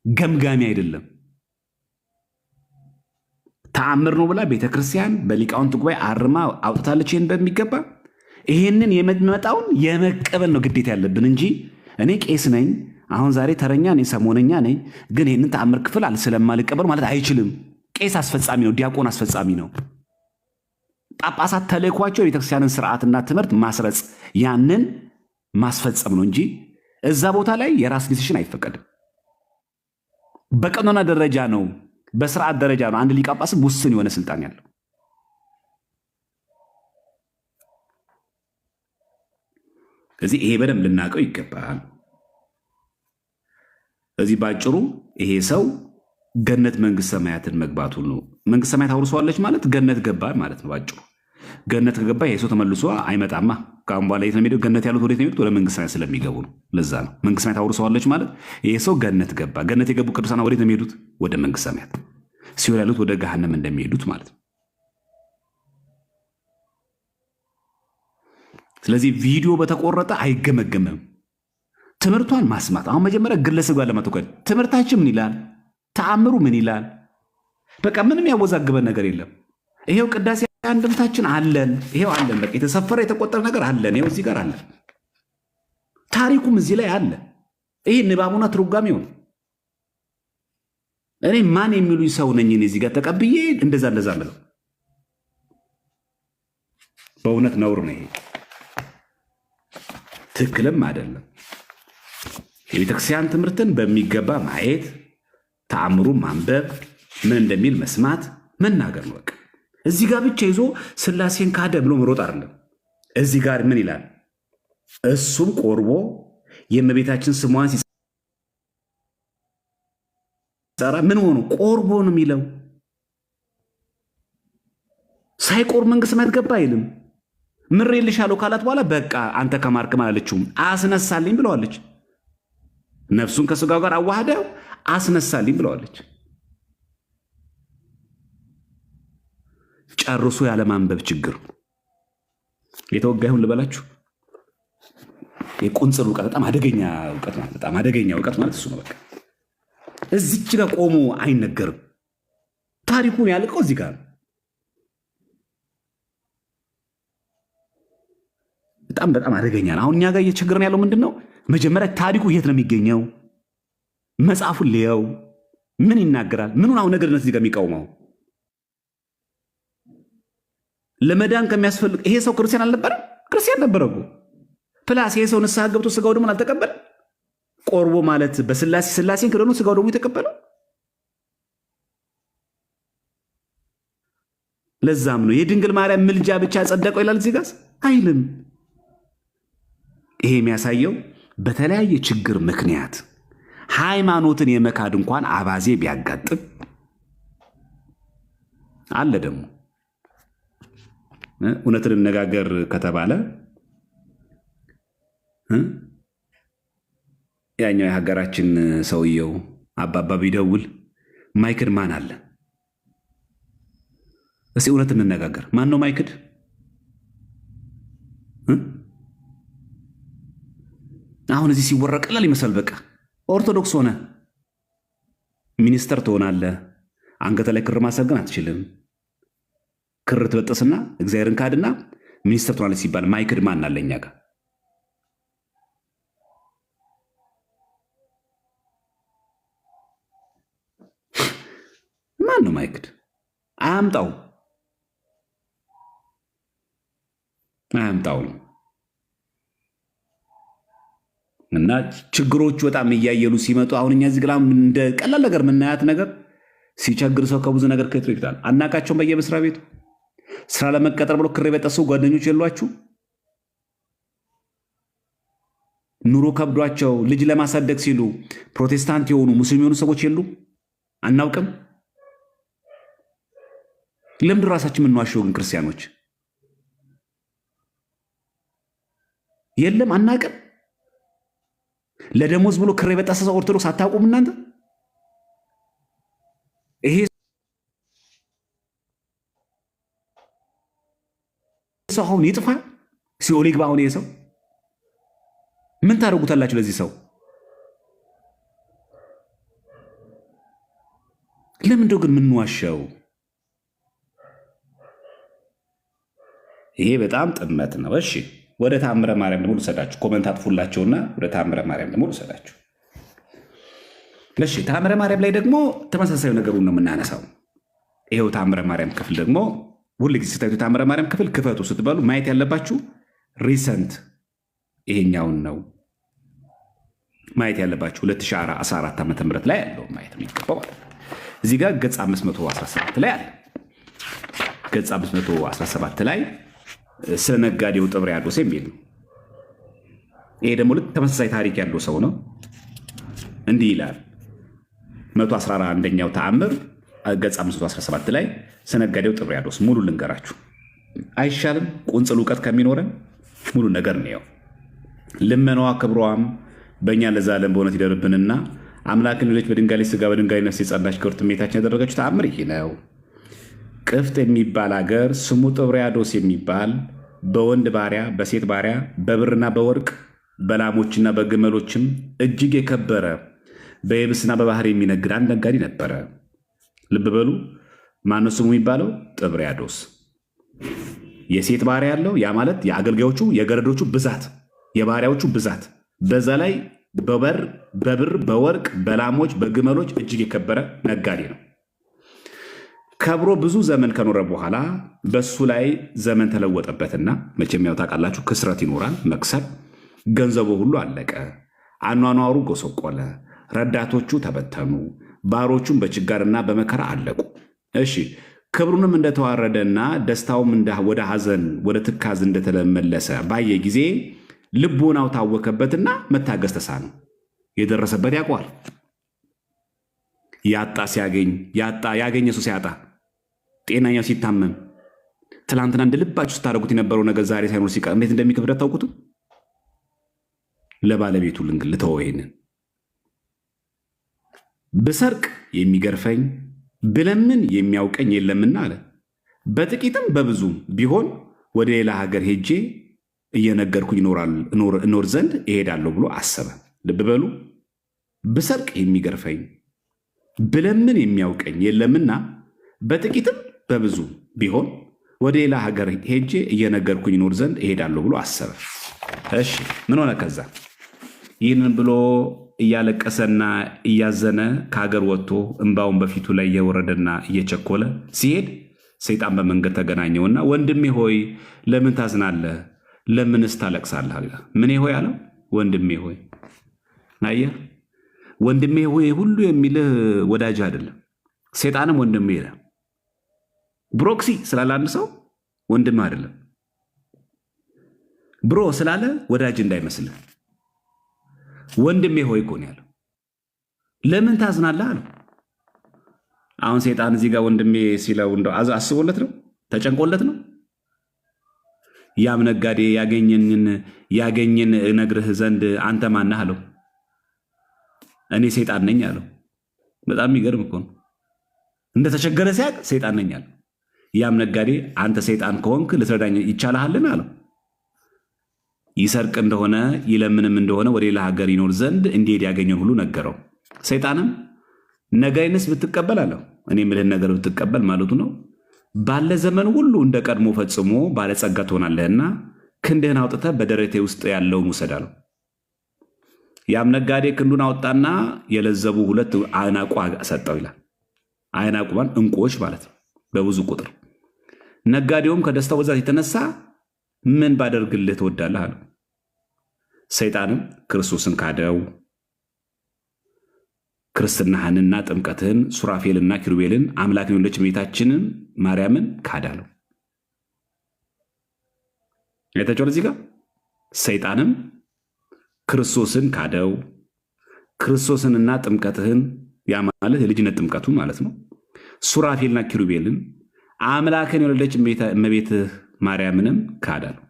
ገምጋሚ አይደለም። ተአምር ነው ብላ ቤተክርስቲያን በሊቃውንት ጉባኤ አርማ አውጥታለች። ይህን በሚገባ ይህንን የመጣውን የመቀበል ነው ግዴታ ያለብን እንጂ እኔ ቄስ ነኝ አሁን ዛሬ ተረኛ ነኝ ሰሞነኛ ነኝ ግን ይህንን ተአምር ክፍል ስለማልቀበል ማለት አይችልም። ቄስ አስፈጻሚ ነው፣ ዲያቆን አስፈጻሚ ነው። ጳጳሳት ተልእኳቸው የቤተክርስቲያንን ስርዓትና ትምህርት ማስረጽ ያንን ማስፈጸም ነው እንጂ እዛ ቦታ ላይ የራስ ዲሲሽን አይፈቀድም። በቀኖና ደረጃ ነው በስርዓት ደረጃ ነው አንድ ሊቀ ጳጳስም ውስን የሆነ ስልጣን ያለው። ስለዚህ ይሄ በደንብ ልናውቀው ይገባል። ስለዚህ ባጭሩ ይሄ ሰው ገነት መንግስት ሰማያትን መግባቱ ነው። መንግስት ሰማያት አውርሰዋለች ማለት ገነት ገባ ማለት ነው ባጭሩ። ገነት ከገባ ይሄ ሰው ተመልሶ አይመጣማ። ከአሁን በኋላ የት ነው የሚሄደው? ገነት ያሉት ወዴት ነው የሚሄዱት? ወደ መንግስት ሰማያት ስለሚገቡ ነው። ለዛ ነው መንግስት ሰማያት አውርሰዋለች ማለት ይሄ ሰው ገነት ገባ። ገነት የገቡ ቅዱሳን ወዴት ነው የሚሄዱት? ወደ መንግስት ሰማያት። ሲኦል ያሉት ወደ ገሃነም እንደሚሄዱት ማለት ነው። ስለዚህ ቪዲዮ በተቆረጠ አይገመገምም። ትምህርቷን ማስማት አሁን መጀመሪያ ግለሰብ ጋር ለማተኮር ትምህርታችን ምን ይላል? ተአምሩ ምን ይላል? በቃ ምንም ያወዛግበን ነገር የለም። ይሄው ቅዳሴ አንድምታችን አለን። ይሄው አለን። በቃ የተሰፈረ የተቆጠረ ነገር አለን። ይሄው እዚህ ጋር አለን። ታሪኩም እዚህ ላይ አለ። ይሄ ንባቡና ትርጓሜው ነው። እኔ ማን የሚሉኝ ሰው ነኝ እዚህ ጋር ተቀብዬ እንደዛ ምለው? በእውነት ነውር ነው። ይሄ ትክክልም አይደለም። የቤተክርስቲያን ትምህርትን በሚገባ ማየት፣ ተአምሩን ማንበብ፣ ምን እንደሚል መስማት፣ መናገር ነው። በቃ እዚህ ጋር ብቻ ይዞ ስላሴን ካደ ብሎ መሮጥ አይደለም። እዚህ ጋር ምን ይላል? እሱም ቆርቦ የእመቤታችን ስሟን ሲሰራ ምን ሆኖ ቆርቦ ነው የሚለው። ሳይቆርብ መንግስት ሰማያት ገባ አይልም። ምሬልሻለሁ ካላት በኋላ በቃ አንተ ከማርክም አላለችውም፣ አስነሳልኝ ብለዋለች። ነፍሱን ከስጋው ጋር አዋህደው አስነሳልኝ ብለዋለች። ጨርሶ ያለማንበብ ችግር የተወጋ ይሁን ልበላችሁ። የቁንጽል እውቀት በጣም አደገኛ እውቀት ማለት በጣም አደገኛ እውቀት ማለት እሱ ነው። በቃ እዚች ጋር ቆሞ አይነገርም። ታሪኩን ያልቀው እዚህ ጋር በጣም አደገኛ ነው። አሁን እኛ ጋር እየተቸገረን ያለው ምንድን ነው? መጀመሪያ ታሪኩ የት ነው የሚገኘው? መጽሐፉን ልየው፣ ምን ይናገራል? ምኑን አሁን ነገርነት እዚህ ጋር የሚቃወመው ለመዳን ከሚያስፈልግ ይሄ ሰው ክርስቲያን አልነበረም? ክርስቲያን ነበረ እኮ። ፕላስ ይሄ ሰው ንስሐ ገብቶ ስጋው ደግሞ አልተቀበለም። ቆርቦ ማለት ስላሴን ክደኑ ስጋው ደግሞ የተቀበለው። ለዛም ነው የድንግል ማርያም ምልጃ ብቻ ጸደቀው ይላል እዚህ ጋር አይልም። ይሄ የሚያሳየው በተለያየ ችግር ምክንያት ሃይማኖትን የመካድ እንኳን አባዜ ቢያጋጥም አለ። ደግሞ እውነትን እንነጋገር ከተባለ ያኛው የሀገራችን ሰውየው አባባ ቢደውል ማይክድ ማን አለ? እስቲ እውነት እንነጋገር። ማን ነው ማይክድ? አሁን እዚህ ሲወረቀላል ይመስል በቃ ኦርቶዶክስ ሆነ ሚኒስተር ትሆናለህ። አንገተ ላይ ክር ማሰር ግን አትችልም። ክር ትበጥስና እግዚአብሔርን ካድና ሚኒስተር ትሆናለህ ሲባል ማይክድ ማን አለ? እኛ ጋር ማን ነው ማይክድ? አያምጣው ነው። እና ችግሮቹ በጣም እያየሉ ሲመጡ አሁን እኛ እዚህ ግላም እንደ ቀላል ነገር የምናያት ነገር ሲቸግር ሰው ከብዙ ነገር ከትሮ ይክታል። አናቃቸውም። በየመስሪያ ቤቱ ስራ ለመቀጠር ብሎ ክር የበጠሱ ጓደኞች የሏችሁ? ኑሮ ከብዷቸው ልጅ ለማሳደግ ሲሉ ፕሮቴስታንት የሆኑ ሙስሊም የሆኑ ሰዎች የሉ? አናውቅም። ለምንድን ራሳችን የምንዋሸው ግን ክርስቲያኖች? የለም አናውቅም። ለደሞዝ ብሎ ክር የበጠሰ ሰው ኦርቶዶክስ አታውቁም እናንተ? ይሄ ሰው አሁን ይጥፋ ሲኦል ይግባ። አሁን ይሄ ሰው ምን ታደርጉታላችሁ? ለዚህ ሰው ለምንድነው ግን የምንዋሸው? ይሄ በጣም ጥመት ነው። እሺ ወደ ታምረ ማርያም ደግሞ ልሰዳችሁ። ኮመንት አጥፉላቸውና ወደ ታምረ ማርያም ደግሞ ልሰዳችሁ። እሺ ታምረ ማርያም ላይ ደግሞ ተመሳሳዩ ነገሩን ነው የምናነሳው። ይሄው ታምረ ማርያም ክፍል ደግሞ ሁልጊዜ ስታዩት ታምረ ማርያም ክፍል ክፈቱ ስትባሉ ማየት ያለባችሁ ሪሰንት ይሄኛውን ነው ማየት ያለባችሁ። 2014 ዓ.ም ላይ ያለው ማየት የሚገባው ማለት ነው። እዚህ ጋር ገጽ 517 ላይ አለ። ገጽ 517 ላይ ስለ ነጋዴው ጥብርያዶስ የሚል ነው። ይሄ ደግሞ ልክ ተመሳሳይ ታሪክ ያለው ሰው ነው። እንዲህ ይላል 111ኛው ተአምር ገጽ 517 ላይ ስለ ነጋዴው ጥብርያዶስ ሙሉ ልንገራችሁ አይሻልም? ቁንጽል እውቀት ከሚኖረን ሙሉ ነገር ነው። ልመናዋ ክብሯም በእኛ ለዘላለም በእውነት ይደርብንና አምላክን ልጅ በድንጋይ ላይ ሥጋ በድንጋይ ነፍስ የጸናች ክብርት እመቤታችን ያደረገችው ተአምር ይህ ነው። ቅፍት የሚባል አገር ስሙ ጥብርያዶስ የሚባል በወንድ ባሪያ በሴት ባሪያ በብርና በወርቅ በላሞችና በግመሎችም እጅግ የከበረ በየብስና በባህር የሚነግድ አንድ ነጋዴ ነበረ። ልብ በሉ፣ ማነው ስሙ የሚባለው? ጥብርያዶስ። የሴት ባሪያ ያለው፣ ያ ማለት የአገልጋዮቹ የገረዶቹ ብዛት፣ የባሪያዎቹ ብዛት፣ በዛ ላይ በብር በወርቅ በላሞች በግመሎች እጅግ የከበረ ነጋዴ ነው። ከብሮ ብዙ ዘመን ከኖረ በኋላ በሱ ላይ ዘመን ተለወጠበትና መቼም ያው ታውቃላችሁ፣ ክስረት ይኖራል፣ መክሰር። ገንዘቡ ሁሉ አለቀ፣ አኗኗሩ ጎሰቆለ፣ ረዳቶቹ ተበተኑ፣ ባሮቹም በችጋርና በመከራ አለቁ። እሺ ክብሩንም እንደተዋረደና ደስታውም ወደ ሐዘን ወደ ትካዝ እንደተመለሰ ባየ ጊዜ ልቡናው ታወከበትና መታገስ ተሳነው። የደረሰበት ያውቀዋል። ያጣ ሲያገኝ ያገኘ ሰው ሲያጣ፣ ጤናኛው ሲታመም፣ ትላንትና እንደ ልባችሁ ስታደርጉት የነበረው ነገር ዛሬ ሳይኖር ሲቀር እንዴት እንደሚከብደት ታውቁትም። ለባለቤቱ ልተወው ይሄንን ብሰርቅ የሚገርፈኝ ብለምን የሚያውቀኝ የለምና አለ። በጥቂትም በብዙም ቢሆን ወደ ሌላ ሀገር ሄጄ እየነገርኩኝ እኖር ዘንድ እሄዳለሁ ብሎ አሰበ። ልብ በሉ፣ ብሰርቅ የሚገርፈኝ ብለምን የሚያውቀኝ የለምና በጥቂትም በብዙ ቢሆን ወደ ሌላ ሀገር ሄጄ እየነገርኩኝ እኖር ዘንድ እሄዳለሁ ብሎ አሰበ። እሺ ምን ሆነ? ከዛ ይህንን ብሎ እያለቀሰና እያዘነ ከሀገር ወጥቶ እንባውን በፊቱ ላይ እየወረደና እየቸኮለ ሲሄድ ሰይጣን በመንገድ ተገናኘውና ወንድሜ ሆይ ለምን ታዝናለህ? ለምንስ ታለቅሳለህ? አለ። ምን ሆይ አለው? ወንድሜ ሆይ። አየህ፣ ወንድሜ ሆይ ሁሉ የሚልህ ወዳጅ አይደለም። ሰይጣንም ወንድሜ ይላል። ብሮክሲ ስላለ አንድ ሰው ወንድም አይደለም። ብሮ ስላለ ወዳጅ እንዳይመስልህ። ወንድሜ ሆይ እኮ ነው ያለው። ለምን ታዝናለህ አለው። አሁን ሰይጣን እዚህ ጋር ወንድሜ ሲለው እንደው አስቦለት ነው? ተጨንቆለት ነው? ያም ነጋዴ ያገኘን እነግርህ ዘንድ አንተ ማነህ አለው። እኔ ሰይጣን ነኝ አለው። በጣም የሚገርም እኮ ነው። እንደተቸገረ ሲያቅ ሰይጣን ነኝ አለው። ያም ነጋዴ አንተ ሰይጣን ከሆንክ ልትረዳኝ ይቻልሃልን አለው። ይሰርቅ እንደሆነ ይለምንም እንደሆነ ወደ ሌላ ሀገር ይኖር ዘንድ እንዲሄድ ያገኘን ሁሉ ነገረው። ሰይጣንም ነገሬንስ ብትቀበል አለው። እኔ የምልህን ነገር ብትቀበል ማለቱ ነው ባለ ዘመን ሁሉ እንደ ቀድሞ ፈጽሞ ባለጸጋ ትሆናለህና ክንድህን አውጥተህ በደረቴ ውስጥ ያለውን ውሰድ አለው። ያም ነጋዴ ክንዱን አወጣና የለዘቡ 2 አይናቁ ሰጠው ይላል። አይናቁ ማለት እንቁዎች ማለት ነው፣ በብዙ ቁጥር። ነጋዴውም ከደስታው ብዛት የተነሳ ምን ባደርግልህ ትወዳለህ አለው። ሰይጣንም ክርስቶስን ካደው። ክርስትናህንና ጥምቀትህን ሱራፌልና ኪሩቤልን አምላክን የወለደች እመቤታችንን ማርያምን ካዳለው። አይታችኋል እዚህ ጋር ሰይጣንም ክርስቶስን ካደው። ክርስቶስንና ጥምቀትህን፣ ያ ማለት የልጅነት ጥምቀቱ ማለት ነው። ሱራፌልና ኪሩቤልን አምላክን የወለደች እመቤትህ ማርያምንም ካዳለው።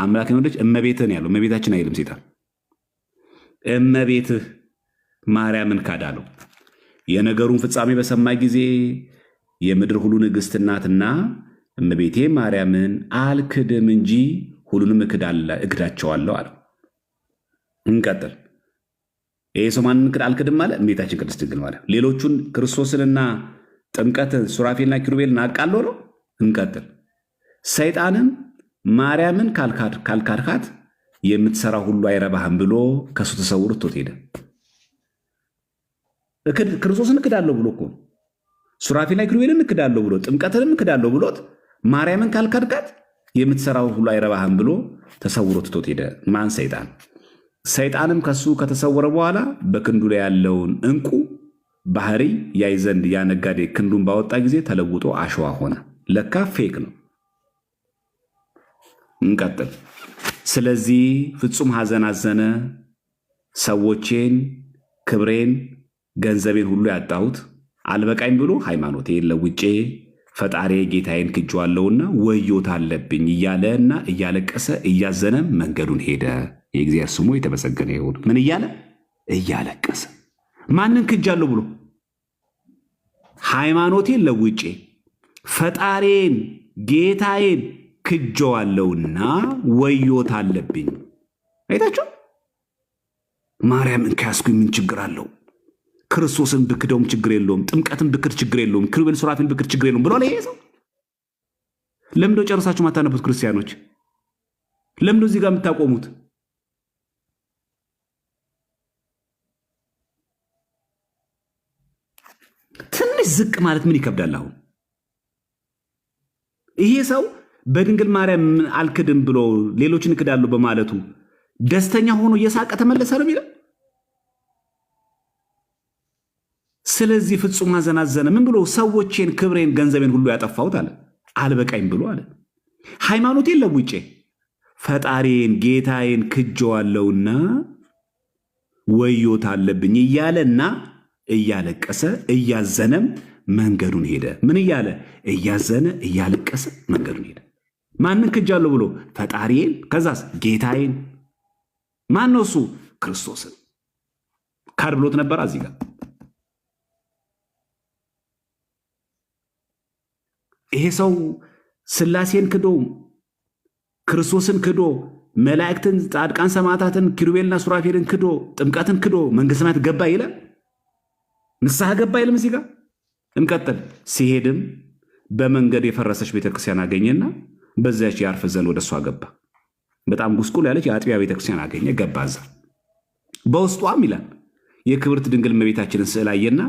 አምላክን የወለደች እመቤትህን ያለው እመቤታችን አይልም ሰይጣን። እመቤትህ ማርያምን ካዳለው። የነገሩን ፍጻሜ በሰማ ጊዜ የምድር ሁሉ ንግሥት ናትና እመቤቴ ማርያምን አልክድም እንጂ ሁሉንም እክዳቸዋለሁ አለው። እንቀጥል። ይሄ ሰው ማንን አልክድም ማለት? እመቤታችን ቅድስት ድንግል ማርያም። ሌሎቹን ክርስቶስንና ጥምቀትን ሱራፌልና ኪሩቤልን አቃለው ነው። እንቀጥል። ሰይጣንም ማርያምን ካልካድካት የምትሰራው ሁሉ አይረባህም ብሎ ከሱ ተሰውሮ ትቶት ሄደ። ክርስቶስን እክዳለሁ ብሎ እኮ ሱራፌልና ኪሩቤልን እክዳለሁ ብሎ ጥምቀትንም እክዳለሁ ብሎት ማርያምን ካልካድካት የምትሰራው ሁሉ አይረባህም ብሎ ተሰውሮ ትቶት ሄደ። ማን? ሰይጣን። ሰይጣንም ከሱ ከተሰወረ በኋላ በክንዱ ላይ ያለውን እንቁ ባህሪ ያይ ዘንድ ያ ነጋዴ ክንዱን ባወጣ ጊዜ ተለውጦ አሸዋ ሆነ። ለካ ፌክ ነው። እንቀጥል። ስለዚህ ፍጹም ሐዘን አዘነ። ሰዎቼን፣ ክብሬን፣ ገንዘቤን ሁሉ ያጣሁት አልበቃኝ ብሎ ሃይማኖቴን ለውጬ ፈጣሪ ጌታዬን ክጄዋለሁና ወዮታ አለብኝ እያለና እያለቀሰ እያዘነ መንገዱን ሄደ። የእግዚአብሔር ስሙ የተመሰገነ ይሁን። ምን እያለ? እያለቀሰ። ማንን ክጃለሁ ብሎ? ሃይማኖቴን ለውጬ ፈጣሪን ጌታዬን ክጄዋለሁና ወዮታ አለብኝ። አይታችሁ? ማርያምን ከያዝኩኝ ምን ችግር አለው? ክርስቶስን ብክደውም ችግር የለውም፣ ጥምቀትን ብክድ ችግር የለውም፣ ኪሩቤል ሱራፌል ብክድ ችግር የለውም ብሏል። ይሄ ሰው ለምንድነው ጨርሳችሁ ማታነቡት? ክርስቲያኖች ለምንድነው እዚህ ጋር የምታቆሙት? ትንሽ ዝቅ ማለት ምን ይከብዳል? አሁን ይሄ ሰው በድንግል ማርያም አልክድም ብሎ ሌሎችን እክዳለሁ በማለቱ ደስተኛ ሆኖ እየሳቀ ተመለሰ ነው የሚለው። ስለዚህ ፍጹም ሐዘን አዘነ። ምን ብሎ? ሰዎቼን፣ ክብሬን፣ ገንዘቤን ሁሉ ያጠፋሁት አለ። አልበቃኝ ብሎ አለ። ሃይማኖቴን ለውጬ ፈጣሪን ጌታዬን ክጄዋለሁና ወዮታ አለብኝ እያለና እያለቀሰ እያዘነም መንገዱን ሄደ። ምን እያለ? እያዘነ እያለቀሰ መንገዱን ሄደ። ማንን ክጃለሁ ብሎ? ፈጣሪዬን። ከዛስ? ጌታዬን። ማን ነው እሱ? ክርስቶስን። ካድ ብሎት ነበር። እዚህ ጋር ይሄ ሰው ስላሴን ክዶ ክርስቶስን ክዶ መላእክትን፣ ጻድቃን፣ ሰማዕታትን፣ ኪሩቤልና ሱራፌልን ክዶ ጥምቀትን ክዶ መንግሥተ ሰማያት ገባ ይላል። ንስሐ ገባ ይልም። እዚህ ጋር እንቀጥል። ሲሄድም በመንገድ የፈረሰች ቤተክርስቲያን አገኘና በዚያች ያርፍ ዘንድ ወደ እሷ ገባ። በጣም ጉስቁል ያለች የአጥቢያ ቤተክርስቲያን አገኘ፣ ገባ። እዛ በውስጧም ይላል የክብርት ድንግል እመቤታችንን ስዕል አየና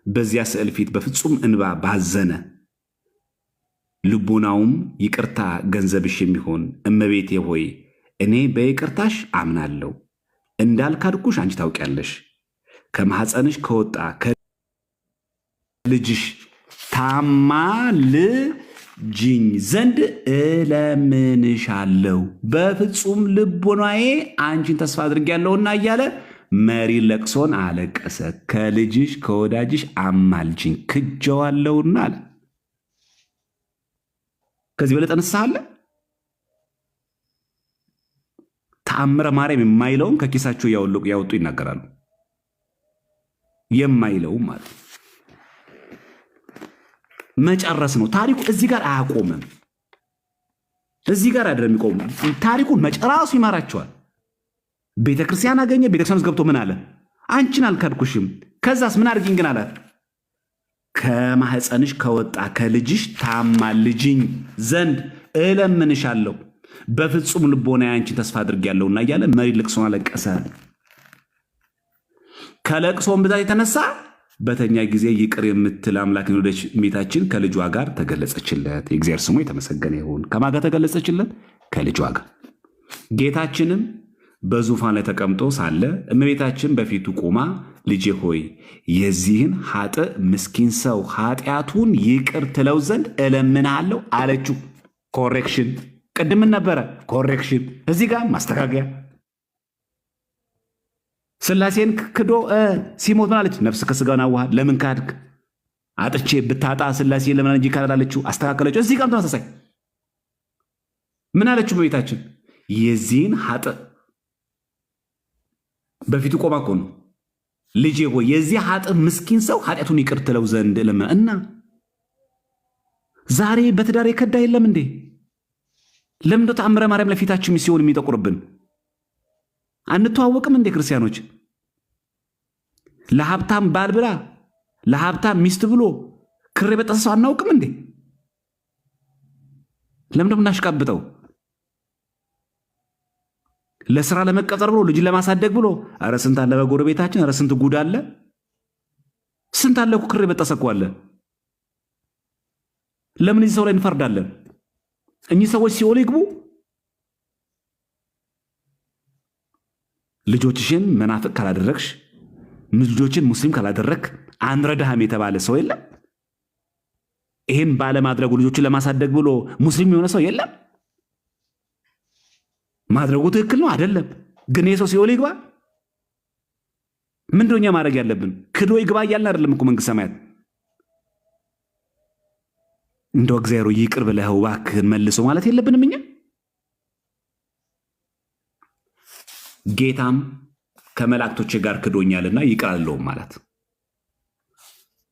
በዚያ ስዕል ፊት በፍጹም እንባ ባዘነ። ልቡናውም ይቅርታ ገንዘብሽ የሚሆን እመቤቴ ሆይ እኔ በይቅርታሽ አምናለሁ፣ እንዳልካድኩሽ አንቺ ታውቂያለሽ። ከማኅፀንሽ ከወጣ ከልጅሽ ታማልጅኝ ዘንድ እለምንሻለሁ፣ በፍጹም ልቡናዬ አንቺን ተስፋ አድርጌያለሁና እያለ መሪ ለቅሶን አለቀሰ። ከልጅሽ ከወዳጅሽ አማልጅኝ ክጄዋለሁና አለ። ከዚህ በለጠ ንስሐ አለ? ተአምረ ማርያም የማይለውን ከኪሳቸው ያወጡ ይናገራሉ። የማይለውም ማለት መጨረስ ነው ታሪኩ። እዚህ ጋር አያቆምም። እዚህ ጋር አይደለም የሚቆም ታሪኩን መጨረሱ ይማራቸዋል። ቤተክርስቲያን አገኘ። ቤተክርስቲያን ውስጥ ገብቶ ምን አለ? አንቺን አልካድኩሽም። ከዛስ ምን አድርጊኝ ግን አላት? ከማኅፀንሽ ከወጣ ከልጅሽ ታማልጅኝ ዘንድ እለምንሻለሁ፣ በፍጹም ልቦና አንቺን ተስፋ አድርጌያለሁና እያለ መሪ ልቅሶን አለቀሰ። ከለቅሶም ብዛት የተነሳ በተኛ ጊዜ ይቅር የምትል አምላክን ወደች እመቤታችን ከልጇ ጋር ተገለጸችለት። የእግዚአብሔር ስሙ የተመሰገነ ይሁን። ከማን ጋር ተገለጸችለት? ከልጇ ጋር። ጌታችንም በዙፋን ላይ ተቀምጦ ሳለ እመቤታችን በፊቱ ቆማ ልጄ ሆይ የዚህን ኃጥእ ምስኪን ሰው ኃጢአቱን ይቅር ትለው ዘንድ እለምንሃለሁ አለችው። ኮሬክሽን። ቅድምን ነበረ ኮሬክሽን፣ እዚህ ጋር ማስተካከያ። ስላሴን ክዶ ሲሞት ምን አለች? ነፍስ ከስጋውን አዋሃድ። ለምን ካድክ? አጥቼ ብታጣ ስላሴ ለምን እንጂ ካላለችው አስተካከለችው። እዚህ ጋር ተመሳሳይ ምን አለችው እመቤታችን? የዚህን ኃጥእ በፊቱ ቆማ እኮ ነው። ልጄ ሆይ የዚህ ኃጥእ ምስኪን ሰው ኃጢአቱን ይቅር ትለው ዘንድ ለምን እና ዛሬ በትዳር የከዳ የለም እንዴ? ለምን ነው ተአምረ ማርያም ለፊታችን ሲሆን የሚጠቁርብን? አንተዋወቅም እንዴ ክርስቲያኖች? ለሀብታም ባል ብላ ለሀብታም ሚስት ብሎ ክር የበጠሰ ሰው አናውቅም እንዴ? ለምን ነው እናሽቃብጠው? ለስራ ለመቀጠር ብሎ ልጅ ለማሳደግ ብሎ ኧረ ስንት አለ በጎረቤታችን፣ ኧረ ስንት ጉድ አለ፣ ስንት አለ እኮ ክር የበጠሰ እኮ አለ። ለምን እዚህ ሰው ላይ እንፈርዳለን? እኚህ ሰዎች ሲኦል ይግቡ። ልጆችሽን መናፍቅ ካላደረግሽ፣ ልጆችን ሙስሊም ካላደረግ፣ አንረዳህም የተባለ ሰው የለም። ይህን ባለማድረጉ ልጆችን ለማሳደግ ብሎ ሙስሊም የሆነ ሰው የለም። ማድረጉ ትክክል ነው አይደለም። ግን ይህ ሰው ሲኦል ይግባ። ምንድነው እኛ ማድረግ ያለብን? ክዶ ይግባ እያልን አይደለም እኮ መንግስት ሰማያት። እንደው እግዚአብሔር ይቅር ብለህ እባክህን መልሶ ማለት የለብንም እኛ። ጌታም ከመላእክቶች ጋር ክዶኛልና ይቅር አልለውም ማለት።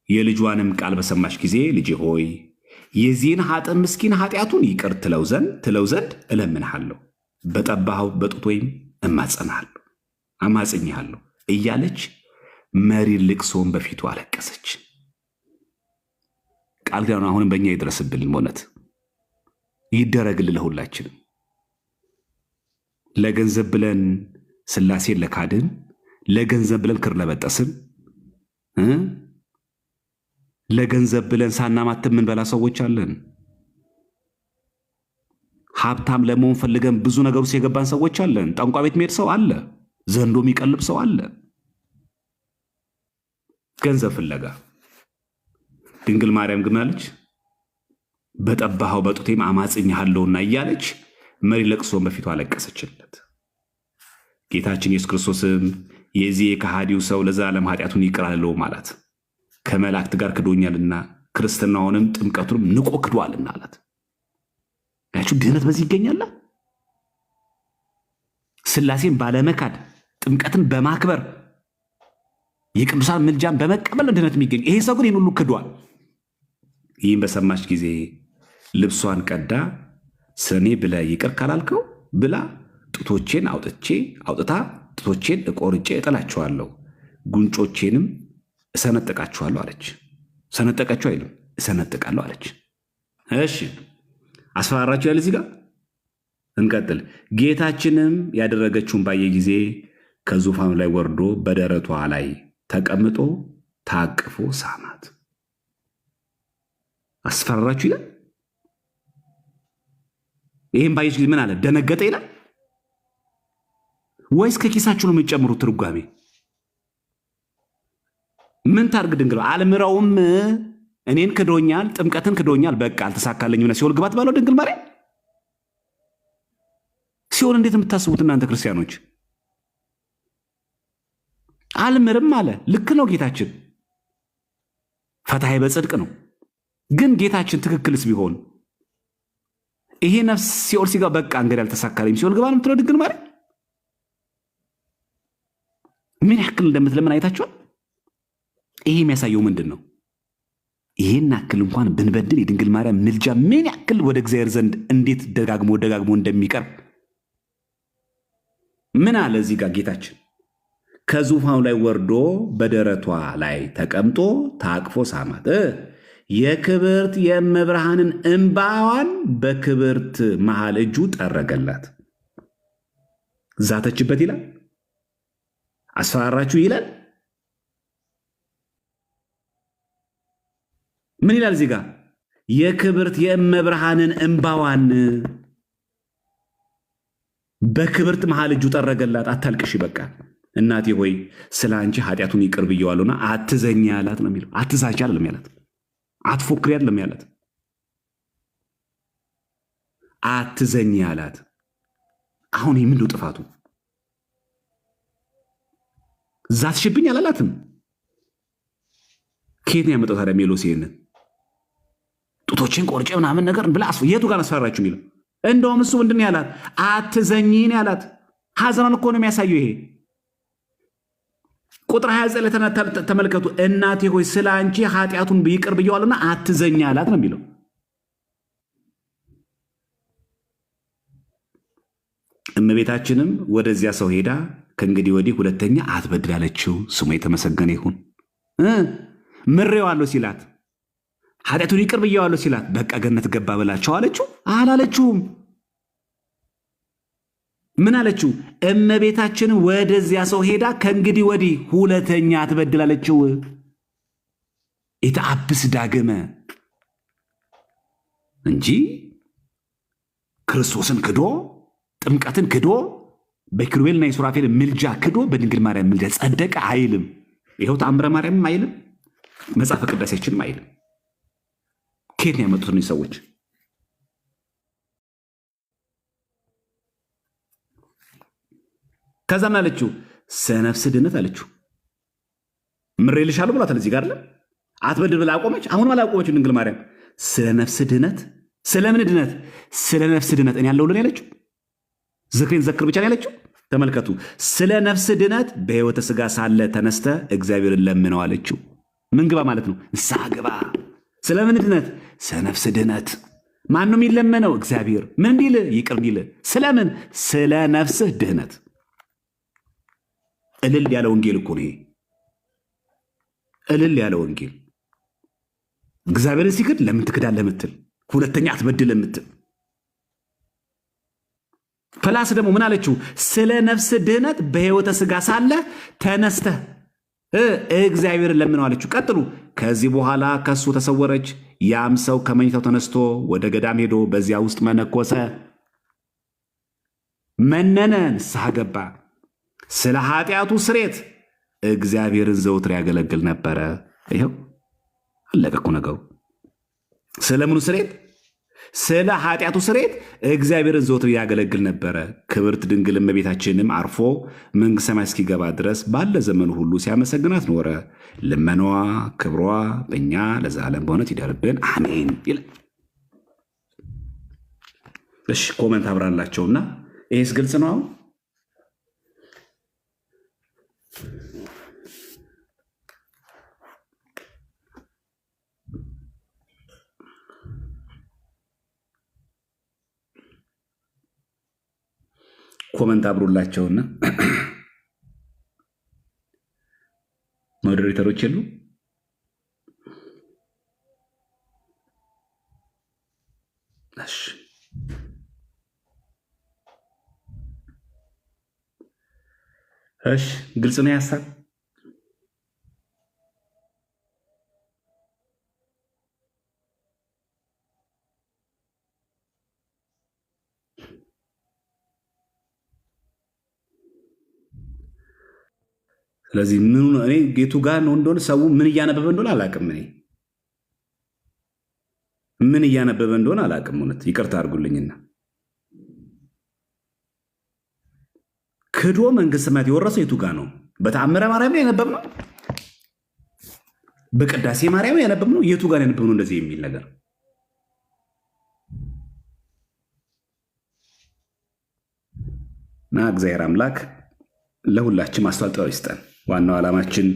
የልጇንም ቃል በሰማሽ ጊዜ ልጄ ሆይ የዚህን ኃጥእ ምስኪን ኃጢአቱን ይቅር ትለው ዘንድ እለምንሃለሁ፣ በጠባኸው በጡት ወይም አማጽኝሃለሁ እያለች መሪር ልቅሶን በፊቱ አለቀሰች። ቃል ኪዳኑ አሁንም በእኛ ይድረስብልን፣ በእውነት ይደረግልን ለሁላችንም። ለገንዘብ ብለን ሥላሴን ለካድን፣ ለገንዘብ ብለን ክር ለበጠስን፣ ለገንዘብ ብለን ሳናማትም የምንበላ ሰዎች አለን። ሀብታም ለመሆን ፈልገን ብዙ ነገር ውስጥ የገባን ሰዎች አለን። ጠንቋ ቤት የሚሄድ ሰው አለ። ዘንዶ የሚቀልብ ሰው አለ። ገንዘብ ፍለጋ። ድንግል ማርያም ግን አለች በጠባኸው በጡቴም አማጽኝሃለሁና እያለች መሪ ለቅሶን በፊቱ አለቀሰችለት። ጌታችን ኢየሱስ ክርስቶስም የዚህ የከሃዲው ሰው ለዘላለም ኃጢአቱን ይቅር አልለውም አላት። ከመላእክት ጋር ክዶኛልና ክርስትናውንም ጥምቀቱንም ንቆ ክዷልና አላት። ያችሁ ድህነት በዚህ ይገኛል። ሥላሴን ባለመካድ ጥምቀትን በማክበር የቅዱሳን ምልጃን በመቀበል ድህነት የሚገኝ ይሄ ሰው ግን ይህን ሁሉ ክዷል። ይህም በሰማች ጊዜ ልብሷን ቀዳ ስለኔ ብለህ ይቅር ካላልከው ብላ ጡቶቼን አውጥታ ጡቶቼን እቆርጬ እጥላቸዋለሁ፣ ጉንጮቼንም እሰነጥቃቸዋለሁ አለች። ሰነጠቀችው አይልም፣ እሰነጥቃለሁ አለች። እሺ አስፈራራችሁ ያለ እዚህ ጋር እንቀጥል። ጌታችንም ያደረገችውን ባየ ጊዜ ከዙፋኑ ላይ ወርዶ በደረቷ ላይ ተቀምጦ ታቅፎ ሳማት። አስፈራራችሁ ይላል። ይህም ባየች ጊዜ ምን አለ? ደነገጠ ይላል ወይስ ከኪሳችሁ ነው የሚጨምሩት ትርጓሜ? ምን ታርግ ድንግል? አልምረውም፣ እኔን ክዶኛል፣ ጥምቀትን ክዶኛል፣ በቃ አልተሳካለኝም እና ሲኦል ግባት ባለው ድንግል ማርያም። ሲኦል እንዴት የምታስቡት እናንተ ክርስቲያኖች? አልምርም አለ። ልክ ነው ጌታችን፣ ፈትሐ በጽድቅ ነው። ግን ጌታችን ትክክልስ ቢሆን ይሄ ነፍስ ሲኦል ሲጋ በቃ እንግዲህ አልተሳካለኝም ሲኦል ግባ ነው የምትለው ድንግል ማርያም? ምን ያክል እንደምትለምን አይታችኋል? ይሄ የሚያሳየው ምንድን ነው? ይሄን ያክል እንኳን ብንበድል የድንግል ማርያም ምልጃ ምን ያክል ወደ እግዚአብሔር ዘንድ እንዴት ደጋግሞ እንደሚቀርብ ምን አለ እዚህ ጋር ጌታችን? ከዙፋኑ ላይ ወርዶ በደረቷ ላይ ተቀምጦ ታቅፎ ሳማት። የክብርት የእመብርሃንን እንባዋን በክብርት መሃል እጁ ጠረገላት። ዛተችበት ይላል። አስፈራራችሁ ይላል። ምን ይላል እዚህ ጋር? የክብርት የእመብርሃንን እንባዋን በክብርት መሃል እጁ ጠረገላት። አታልቅሽ፣ በቃ እናቴ ሆይ ስለ አንቺ ኃጢአቱን ይቅር ብየዋለሁና አትዘኝ ያላት ነው የሚለው። አትዛቻ አይደለም ያላት፣ አትፎክሪ አይደለም ያላት፣ አትዘኝ ያላት። አሁን ይህ ምንድነው ጥፋቱ? ዛትሽብኝ አላላትም። ከየት ነው ያመጣው ታዲያ ሜሎስ? ይሄንን ጡቶችን ቆርጬ ምናምን ነገር ብላ የቱ ጋር አስፈራራችሁ የሚለው? እንደውም እሱ ምንድን ያላት? አትዘኝን ያላት። ሐዘኗን እኮ ነው የሚያሳየው ይሄ። ቁጥር 29 ተመልከቱ። እናቴ ሆይ ስለ አንቺ ኃጢአቱን ይቅር ብየዋለሁና አትዘኝ ያላት ነው የሚለው። እመቤታችንም ወደዚያ ሰው ሄዳ ከእንግዲህ ወዲህ ሁለተኛ አትበድል አለችው። ስሙ የተመሰገነ ይሁን። ምሬዋለሁ ሲላት፣ ኃጢአቱን ይቅር ብየዋለሁ ሲላት፣ በቃ ገነት ገባ ብላቸው አለችው? አላለችውም። ምን አለችው? እመቤታችን ወደዚያ ሰው ሄዳ ከእንግዲህ ወዲህ ሁለተኛ አትበድል አለችው። የተአብስ ዳግመ እንጂ ክርስቶስን ክዶ ጥምቀትን ክዶ በኪሩቤልና የሱራፌል ምልጃ ክዶ በድንግል ማርያም ምልጃ ጸደቀ አይልም። ይኸው ተአምረ ማርያምም አይልም። መጽሐፈ ቅዳሴያችንም አይልም። ከየት ነው ያመጡት እነዚህ ሰዎች? ከዛ ምን አለችው? ስለ ነፍስ ድነት አለችው። ምሬልሻለሁ ብሏታል። እዚህ ጋር አለ አትበድል ብላ አቆመች። አሁንም አላቆመችው ድንግል ማርያም። ስለ ነፍስ ድነት። ስለምን ድነት? ስለ ነፍስ ድነት እኔ ያለሁልን ያለችው። ዝክሬን ዘክር ብቻ ነው ያለችው። ተመልከቱ። ስለ ነፍስ ድነት በሕይወተ ሥጋ ሳለ ተነስተ እግዚአብሔርን ለምነው አለችው። ምን ግባ ማለት ነው? ንስሐ ግባ። ስለምን ድነት? ስለ ነፍስ ድነት። ማን ነው የሚለመነው? እግዚአብሔር። ምን እንዲል? ይቅር እንዲል። ስለምን? ስለ ነፍስህ ድህነት። እልል ያለ ወንጌል እኮ ነው ይሄ። እልል ያለ ወንጌል። እግዚአብሔርን ሲክድ ለምን ትክዳለህ የምትል፣ ሁለተኛ አትበድል የምትል ፕላስ ደግሞ ምን አለችው? ስለ ነፍስ ድህነት በሕይወተ ሥጋ ሳለ ተነስተህ እግዚአብሔርን ለምነው አለችው። ቀጥሉ። ከዚህ በኋላ ከሱ ተሰወረች። ያም ሰው ከመኝታው ተነስቶ ወደ ገዳም ሄዶ በዚያ ውስጥ መነኮሰ፣ መነነ፣ ንስሐ ገባ። ስለ ኃጢአቱ ስሬት እግዚአብሔርን ዘውትር ያገለግል ነበረ። ይኸው አለቀ እኮ ነገሩ። ስለምኑ ስሬት? ስለ ኃጢአቱ ስሬት እግዚአብሔርን ዘወትር ያገለግል ነበረ። ክብርት ድንግል እመቤታችንም አርፎ መንግሥተ ሰማይ እስኪገባ ድረስ ባለ ዘመኑ ሁሉ ሲያመሰግናት ኖረ። ልመናዋ ክብሯ በእኛ ለዘላለም በእውነት ይደርብን፣ አሜን ይላል። እሺ ኮመንት አብራላቸውና ይህስ ግልጽ ነው። አሁን ኮመንት አብሩላቸውና ሞዴሬተሮች የሉ። እሺ ግልጽ ነው ሀሳብ። ስለዚህ ምን እኔ ጌቱ ጋር ነው እንደሆነ ሰው ምን እያነበበ እንደሆነ አላውቅም። እኔ ምን እያነበበ እንደሆነ አላውቅም። እውነት ይቅርታ አድርጉልኝና ክዶ መንግሥተ ሰማያት የወረሰው የቱ ጋር ነው? በተአምረ ማርያም ላይ ያነበብነው? በቅዳሴ ማርያም ያነበብነው? የቱ ጋር ያነበብነው እንደዚህ የሚል ነገር? እና እግዚአብሔር አምላክ ለሁላችን ማስተዋል ጥበብ ይስጠን። ዋናው ዓላማችን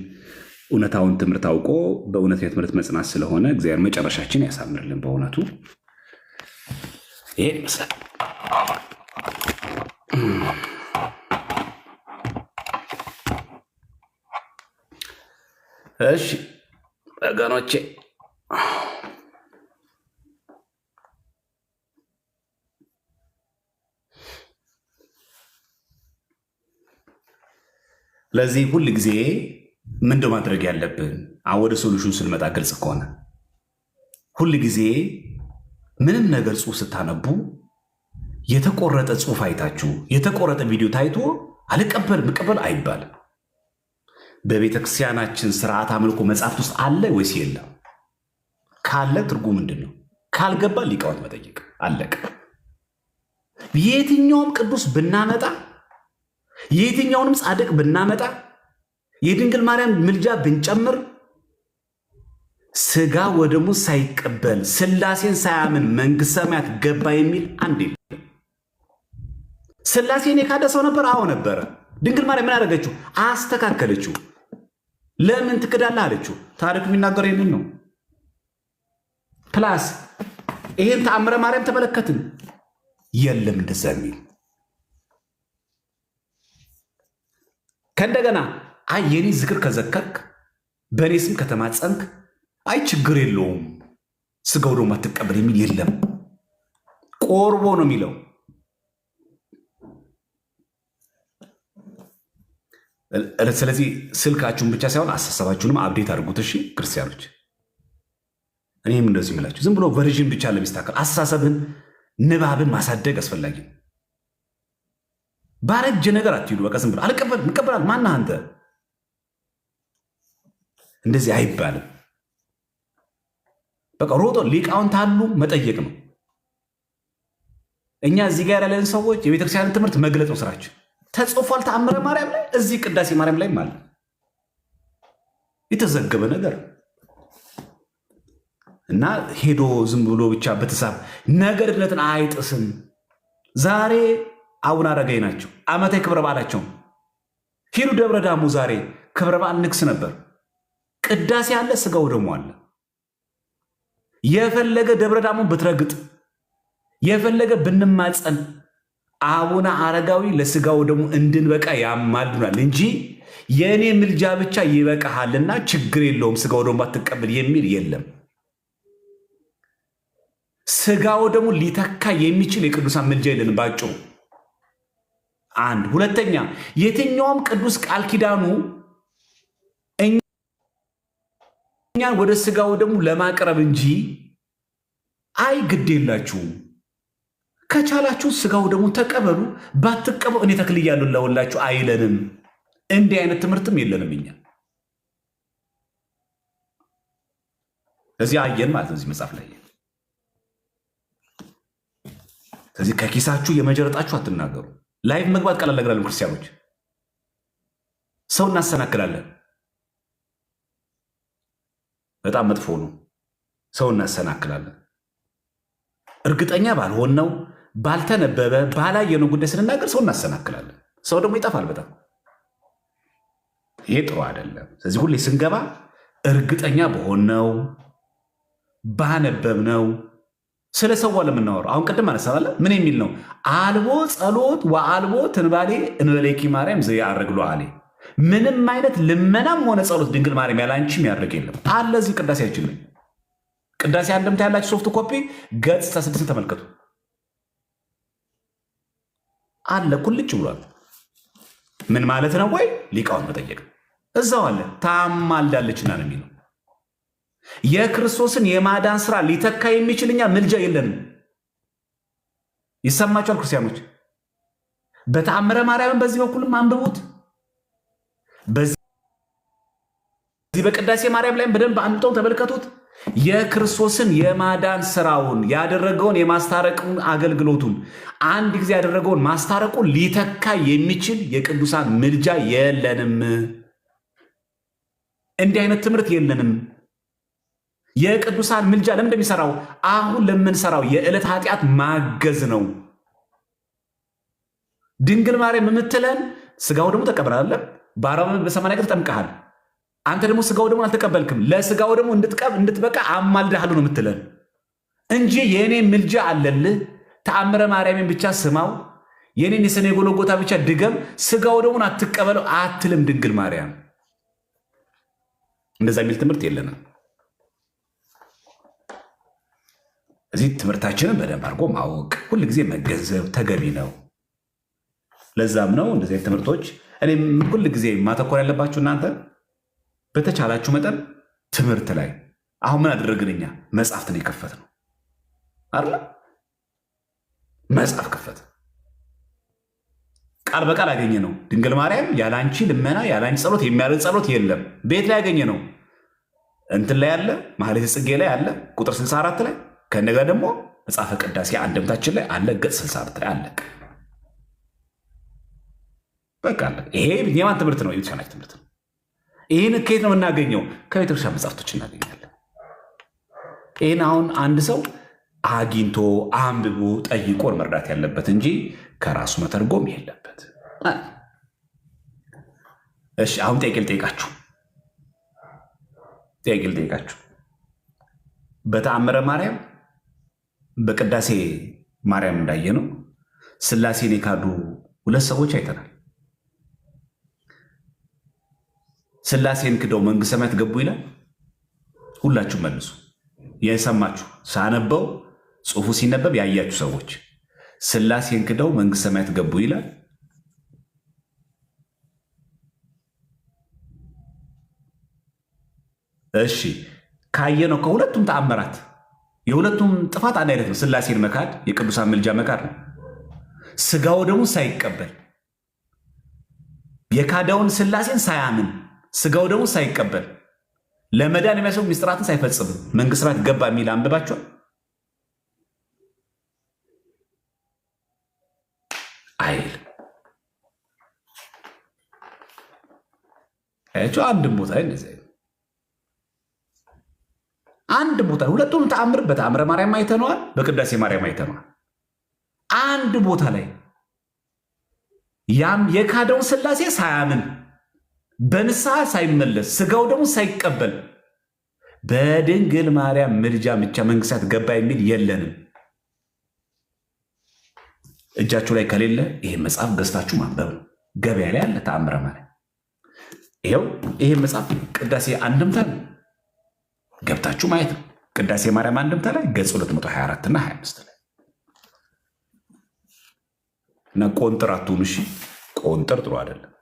እውነታውን ትምህርት አውቆ በእውነት ትምህርት መጽናት ስለሆነ እግዚአብሔር መጨረሻችን ያሳምርልን። በእውነቱ ይሄ ይመስላል። እሺ ወገኖቼ ለዚህ ሁል ጊዜ ምንድን ማድረግ ያለብን? አሁን ወደ ሶሉሽን ስንመጣ ግልጽ ከሆነ ሁል ጊዜ ምንም ነገር ጽሑፍ ስታነቡ የተቆረጠ ጽሑፍ አይታችሁ የተቆረጠ ቪዲዮ ታይቶ መቀበል አይባልም። በቤተ ክርስቲያናችን ስርዓት አምልኮ መጽሐፍት ውስጥ አለ ወይስ የለም? ካለ ትርጉም ምንድን ነው? ካልገባ ሊቃውንት መጠየቅ አለቀ። የትኛውም ቅዱስ ብናመጣ የትኛውንም ጻድቅ ብናመጣ የድንግል ማርያም ምልጃ ብንጨምር ስጋ ወደሙ ሳይቀበል ሥላሴን ሳያምን መንግሥተ ሰማያት ገባ የሚል አንድ የለም። ሥላሴን የካደ ሰው ነበር? አዎ ነበረ። ድንግል ማርያም ምን አደረገችው? አስተካከለችው። ለምን ትክዳለህ አለችው። ታሪክ የሚናገረው ይህንን ነው። ፕላስ ይህን ተአምረ ማርያም ተመለከትን፣ የለም እንደዛ የሚል ከእንደገና አይ የኔ ዝክር ከዘከርክ በእኔ ስም ከተማጸንክ አይ ችግር የለውም ስጋው ደግሞ አትቀበል የሚል የለም። ቆርቦ ነው የሚለው። ስለዚህ ስልካችሁን ብቻ ሳይሆን አስተሳሰባችሁንም አብዴት አድርጉት። እሺ ክርስቲያኖች፣ እኔም እንደዚህ የምላችሁ ዝም ብሎ ቨርዥን ብቻ ለሚስተካከል አስተሳሰብን ንባብን ማሳደግ አስፈላጊ ነው። ባረጀ ነገር አትሂዱ። በቃ ዝም ብሎ አልቀበል እንቀበላል። ማነህ አንተ? እንደዚህ አይባልም። በቃ ሮጦ ሊቃውንት አሉ መጠየቅ ነው። እኛ እዚህ ጋር ያለን ሰዎች የቤተክርስቲያን ትምህርት መግለጽ ነው ስራችን። ተጽፏል ተአምረ ማርያም ላይ፣ እዚህ ቅዳሴ ማርያም ላይ አለ የተዘገበ ነገር እና ሄዶ ዝም ብሎ ብቻ በተሳብ ነገርነትን አይጥስም። ዛሬ አቡነ አረጋዊ ናቸው፣ ዓመታዊ ክብረ በዓላቸው። ሂዱ ደብረ ዳሞ፣ ዛሬ ክብረ በዓል ንግስ ነበር። ቅዳሴ አለ፣ ስጋው ደግሞ አለ። የፈለገ ደብረ ዳሞ ብትረግጥ፣ የፈለገ ብንማፀን አቡነ አረጋዊ ለስጋው ደግሞ እንድንበቃ ያማልዱናል እንጂ የእኔ ምልጃ ብቻ ይበቃሃልና ችግር የለውም ስጋው ደግሞ አትቀበል የሚል የለም። ስጋው ደግሞ ሊተካ የሚችል የቅዱሳን ምልጃ የለንም ባጭሩ። አንድ ሁለተኛ፣ የትኛውም ቅዱስ ቃል ኪዳኑ እኛን ወደ ስጋው ደግሞ ለማቅረብ እንጂ አይ ግድ የላችሁም ከቻላችሁ ስጋው ደግሞ ተቀበሉ፣ ባትቀበሉ እኔ ተክልያለሁ ለወላችሁ አይለንም። እንዲህ አይነት ትምህርትም የለንም እኛ። እዚህ አየን ማለት ነው፣ እዚህ መጽሐፍ ላይ። ስለዚህ ከኪሳችሁ የመጀረጣችሁ አትናገሩ። ላይቭ መግባት ቀላል ነገር አይደለም። ክርስቲያኖች ሰው እናሰናክላለን፣ በጣም መጥፎ ነው። ሰው እናሰናክላለን። እርግጠኛ ባልሆነው ባልተነበበ ባላየነው ጉዳይ ስንናገር ሰው እናሰናክላለን። ሰው ደግሞ ይጠፋል በጣም። ይሄ ጥሩ አይደለም። ስለዚህ ሁሌ ስንገባ እርግጠኛ በሆነው ባነበብነው ስለ ሰው ለምናወራው አሁን ቅድም አነሳለ ምን የሚል ነው? አልቦ ጸሎት ወአልቦ ትንባሌ እንበሌኪ ማርያም ዘያርግሎ አለ። ምንም አይነት ልመናም ሆነ ጸሎት ድንግል ማርያም ያላንቺ የሚያደርግ የለም አለ። እዚህ ቅዳሴያችን ላይ ቅዳሴ አንድምታ ያላችሁ ሶፍት ኮፒ ገጽ 6 ተመልከቱ አለ። ኩልጭ ብሏል። ምን ማለት ነው? ወይ ሊቃውን መጠየቅ እዛው አለ። ታማልዳለችና ነው የሚለው። የክርስቶስን የማዳን ስራ ሊተካ የሚችል እኛ ምልጃ የለንም። ይሰማችኋል ክርስቲያኖች? በተአምረ ማርያምን በዚህ በኩልም አንብቡት። በዚህ በቅዳሴ ማርያም ላይም በደንብ አንብተው ተመልከቱት። የክርስቶስን የማዳን ስራውን ያደረገውን የማስታረቁን አገልግሎቱን አንድ ጊዜ ያደረገውን ማስታረቁን ሊተካ የሚችል የቅዱሳን ምልጃ የለንም። እንዲህ አይነት ትምህርት የለንም። የቅዱሳን ምልጃ ለምን እንደሚሰራው አሁን ለምንሰራው የዕለት ኃጢአት ማገዝ ነው። ድንግል ማርያም የምትለን ስጋው ደግሞ ተቀብላለህ፣ በ40 ቀን ተጠምቀሃል። አንተ ደግሞ ስጋው ደግሞ አልተቀበልክም። ለስጋው ደግሞ እንድትበቃ አማልድሃለሁ ነው የምትለን እንጂ የእኔ ምልጃ አለልህ፣ ተአምረ ማርያምን ብቻ ስማው፣ የኔን የሰኔ ጎልጎታ ብቻ ድገም፣ ስጋው ደግሞ አትቀበለው አትልም ድንግል ማርያም። እንደዛ የሚል ትምህርት የለንም። እዚህ ትምህርታችንን በደንብ አድርጎ ማወቅ ሁልጊዜ መገንዘብ ተገቢ ነው። ለዛም ነው እንደዚህ ትምህርቶች እኔም ሁልጊዜ ማተኮር ያለባችሁ እናንተ በተቻላችሁ መጠን ትምህርት ላይ። አሁን ምን አደረግን እኛ? መጽሐፍትን የከፈት ነው አይደል? መጽሐፍ ከፈት ቃል በቃል ያገኘ ነው። ድንግል ማርያም ያላንቺ ልመና ያላንቺ ጸሎት የሚያደርግ ጸሎት የለም። ቤት ላይ ያገኘ ነው። እንትን ላይ ያለ ማህሌተ ጽጌ ላይ አለ ቁጥር 64 ላይ ከእንደገና ደግሞ መጽሐፈ ቅዳሴ አንድምታችን ላይ አለ ገጽ 64 ላይ አለ። በቃ አለ። ይሄ የማን ትምህርት ነው? የቤተክርስቲያን ትምህርት ነው። ይህን ከየት ነው የምናገኘው? ከቤተክርስቲያን መጽሐፍቶች እናገኛለን። ይህን አሁን አንድ ሰው አግኝቶ አንብቦ ጠይቆ መርዳት ያለበት እንጂ ከራሱ መተርጎም የለበት። እሺ አሁን ጥያቄ ልጠይቃችሁ። በተአምረ ማርያም በቅዳሴ ማርያም እንዳየ ነው ሥላሴን የካዱ ሁለት ሰዎች አይተናል። ሥላሴን ክደው መንግሥተ ሰማያት ገቡ ይላል። ሁላችሁ መልሱ። የሰማችሁ ሳነበው ጽሑፉ ሲነበብ ያያችሁ ሰዎች ሥላሴን ክደው መንግሥተ ሰማያት ገቡ ይላል። እሺ ካየነው ከሁለቱም ተአምራት የሁለቱም ጥፋት አንድ አይነት ነው። ሥላሴን መካድ የቅዱሳን ምልጃ መካድ ነው። ስጋው ደግሞ ሳይቀበል የካደውን ሥላሴን ሳያምን ስጋው ደግሞ ሳይቀበል ለመዳን የሚያስፈልጉ ሚስጥራትን ሳይፈጽም መንግስት ሰማያት ገባ የሚል አንብባችኋል? አይል አንድም ቦታ ላይ እንደዚህ አንድ ቦታ ሁለቱም ተአምር በተአምረ ማርያም አይተነዋል፣ በቅዳሴ ማርያም አይተነዋል። አንድ ቦታ ላይ ያም የካደውን ሥላሴ ሳያምን በንስሐ ሳይመለስ ስጋው ደግሞ ሳይቀበል በድንግል ማርያም ምልጃ ብቻ መንግስት ገባ የሚል የለንም። እጃችሁ ላይ ከሌለ ይሄ መጽሐፍ ገዝታችሁ ማንበብ ነው። ገበያ ላይ አለ ተአምረ ማርያም። ይኸው ይሄ መጽሐፍ ቅዳሴ አንድምታ ነው፣ ገብታችሁ ማየት ነው። ቅዳሴ ማርያም አንድምታ ላይ ገጽ 224 እና 25 ላይ እና ቆንጥር አትሁኑ። እሺ ቆንጥር ጥሩ አይደለም።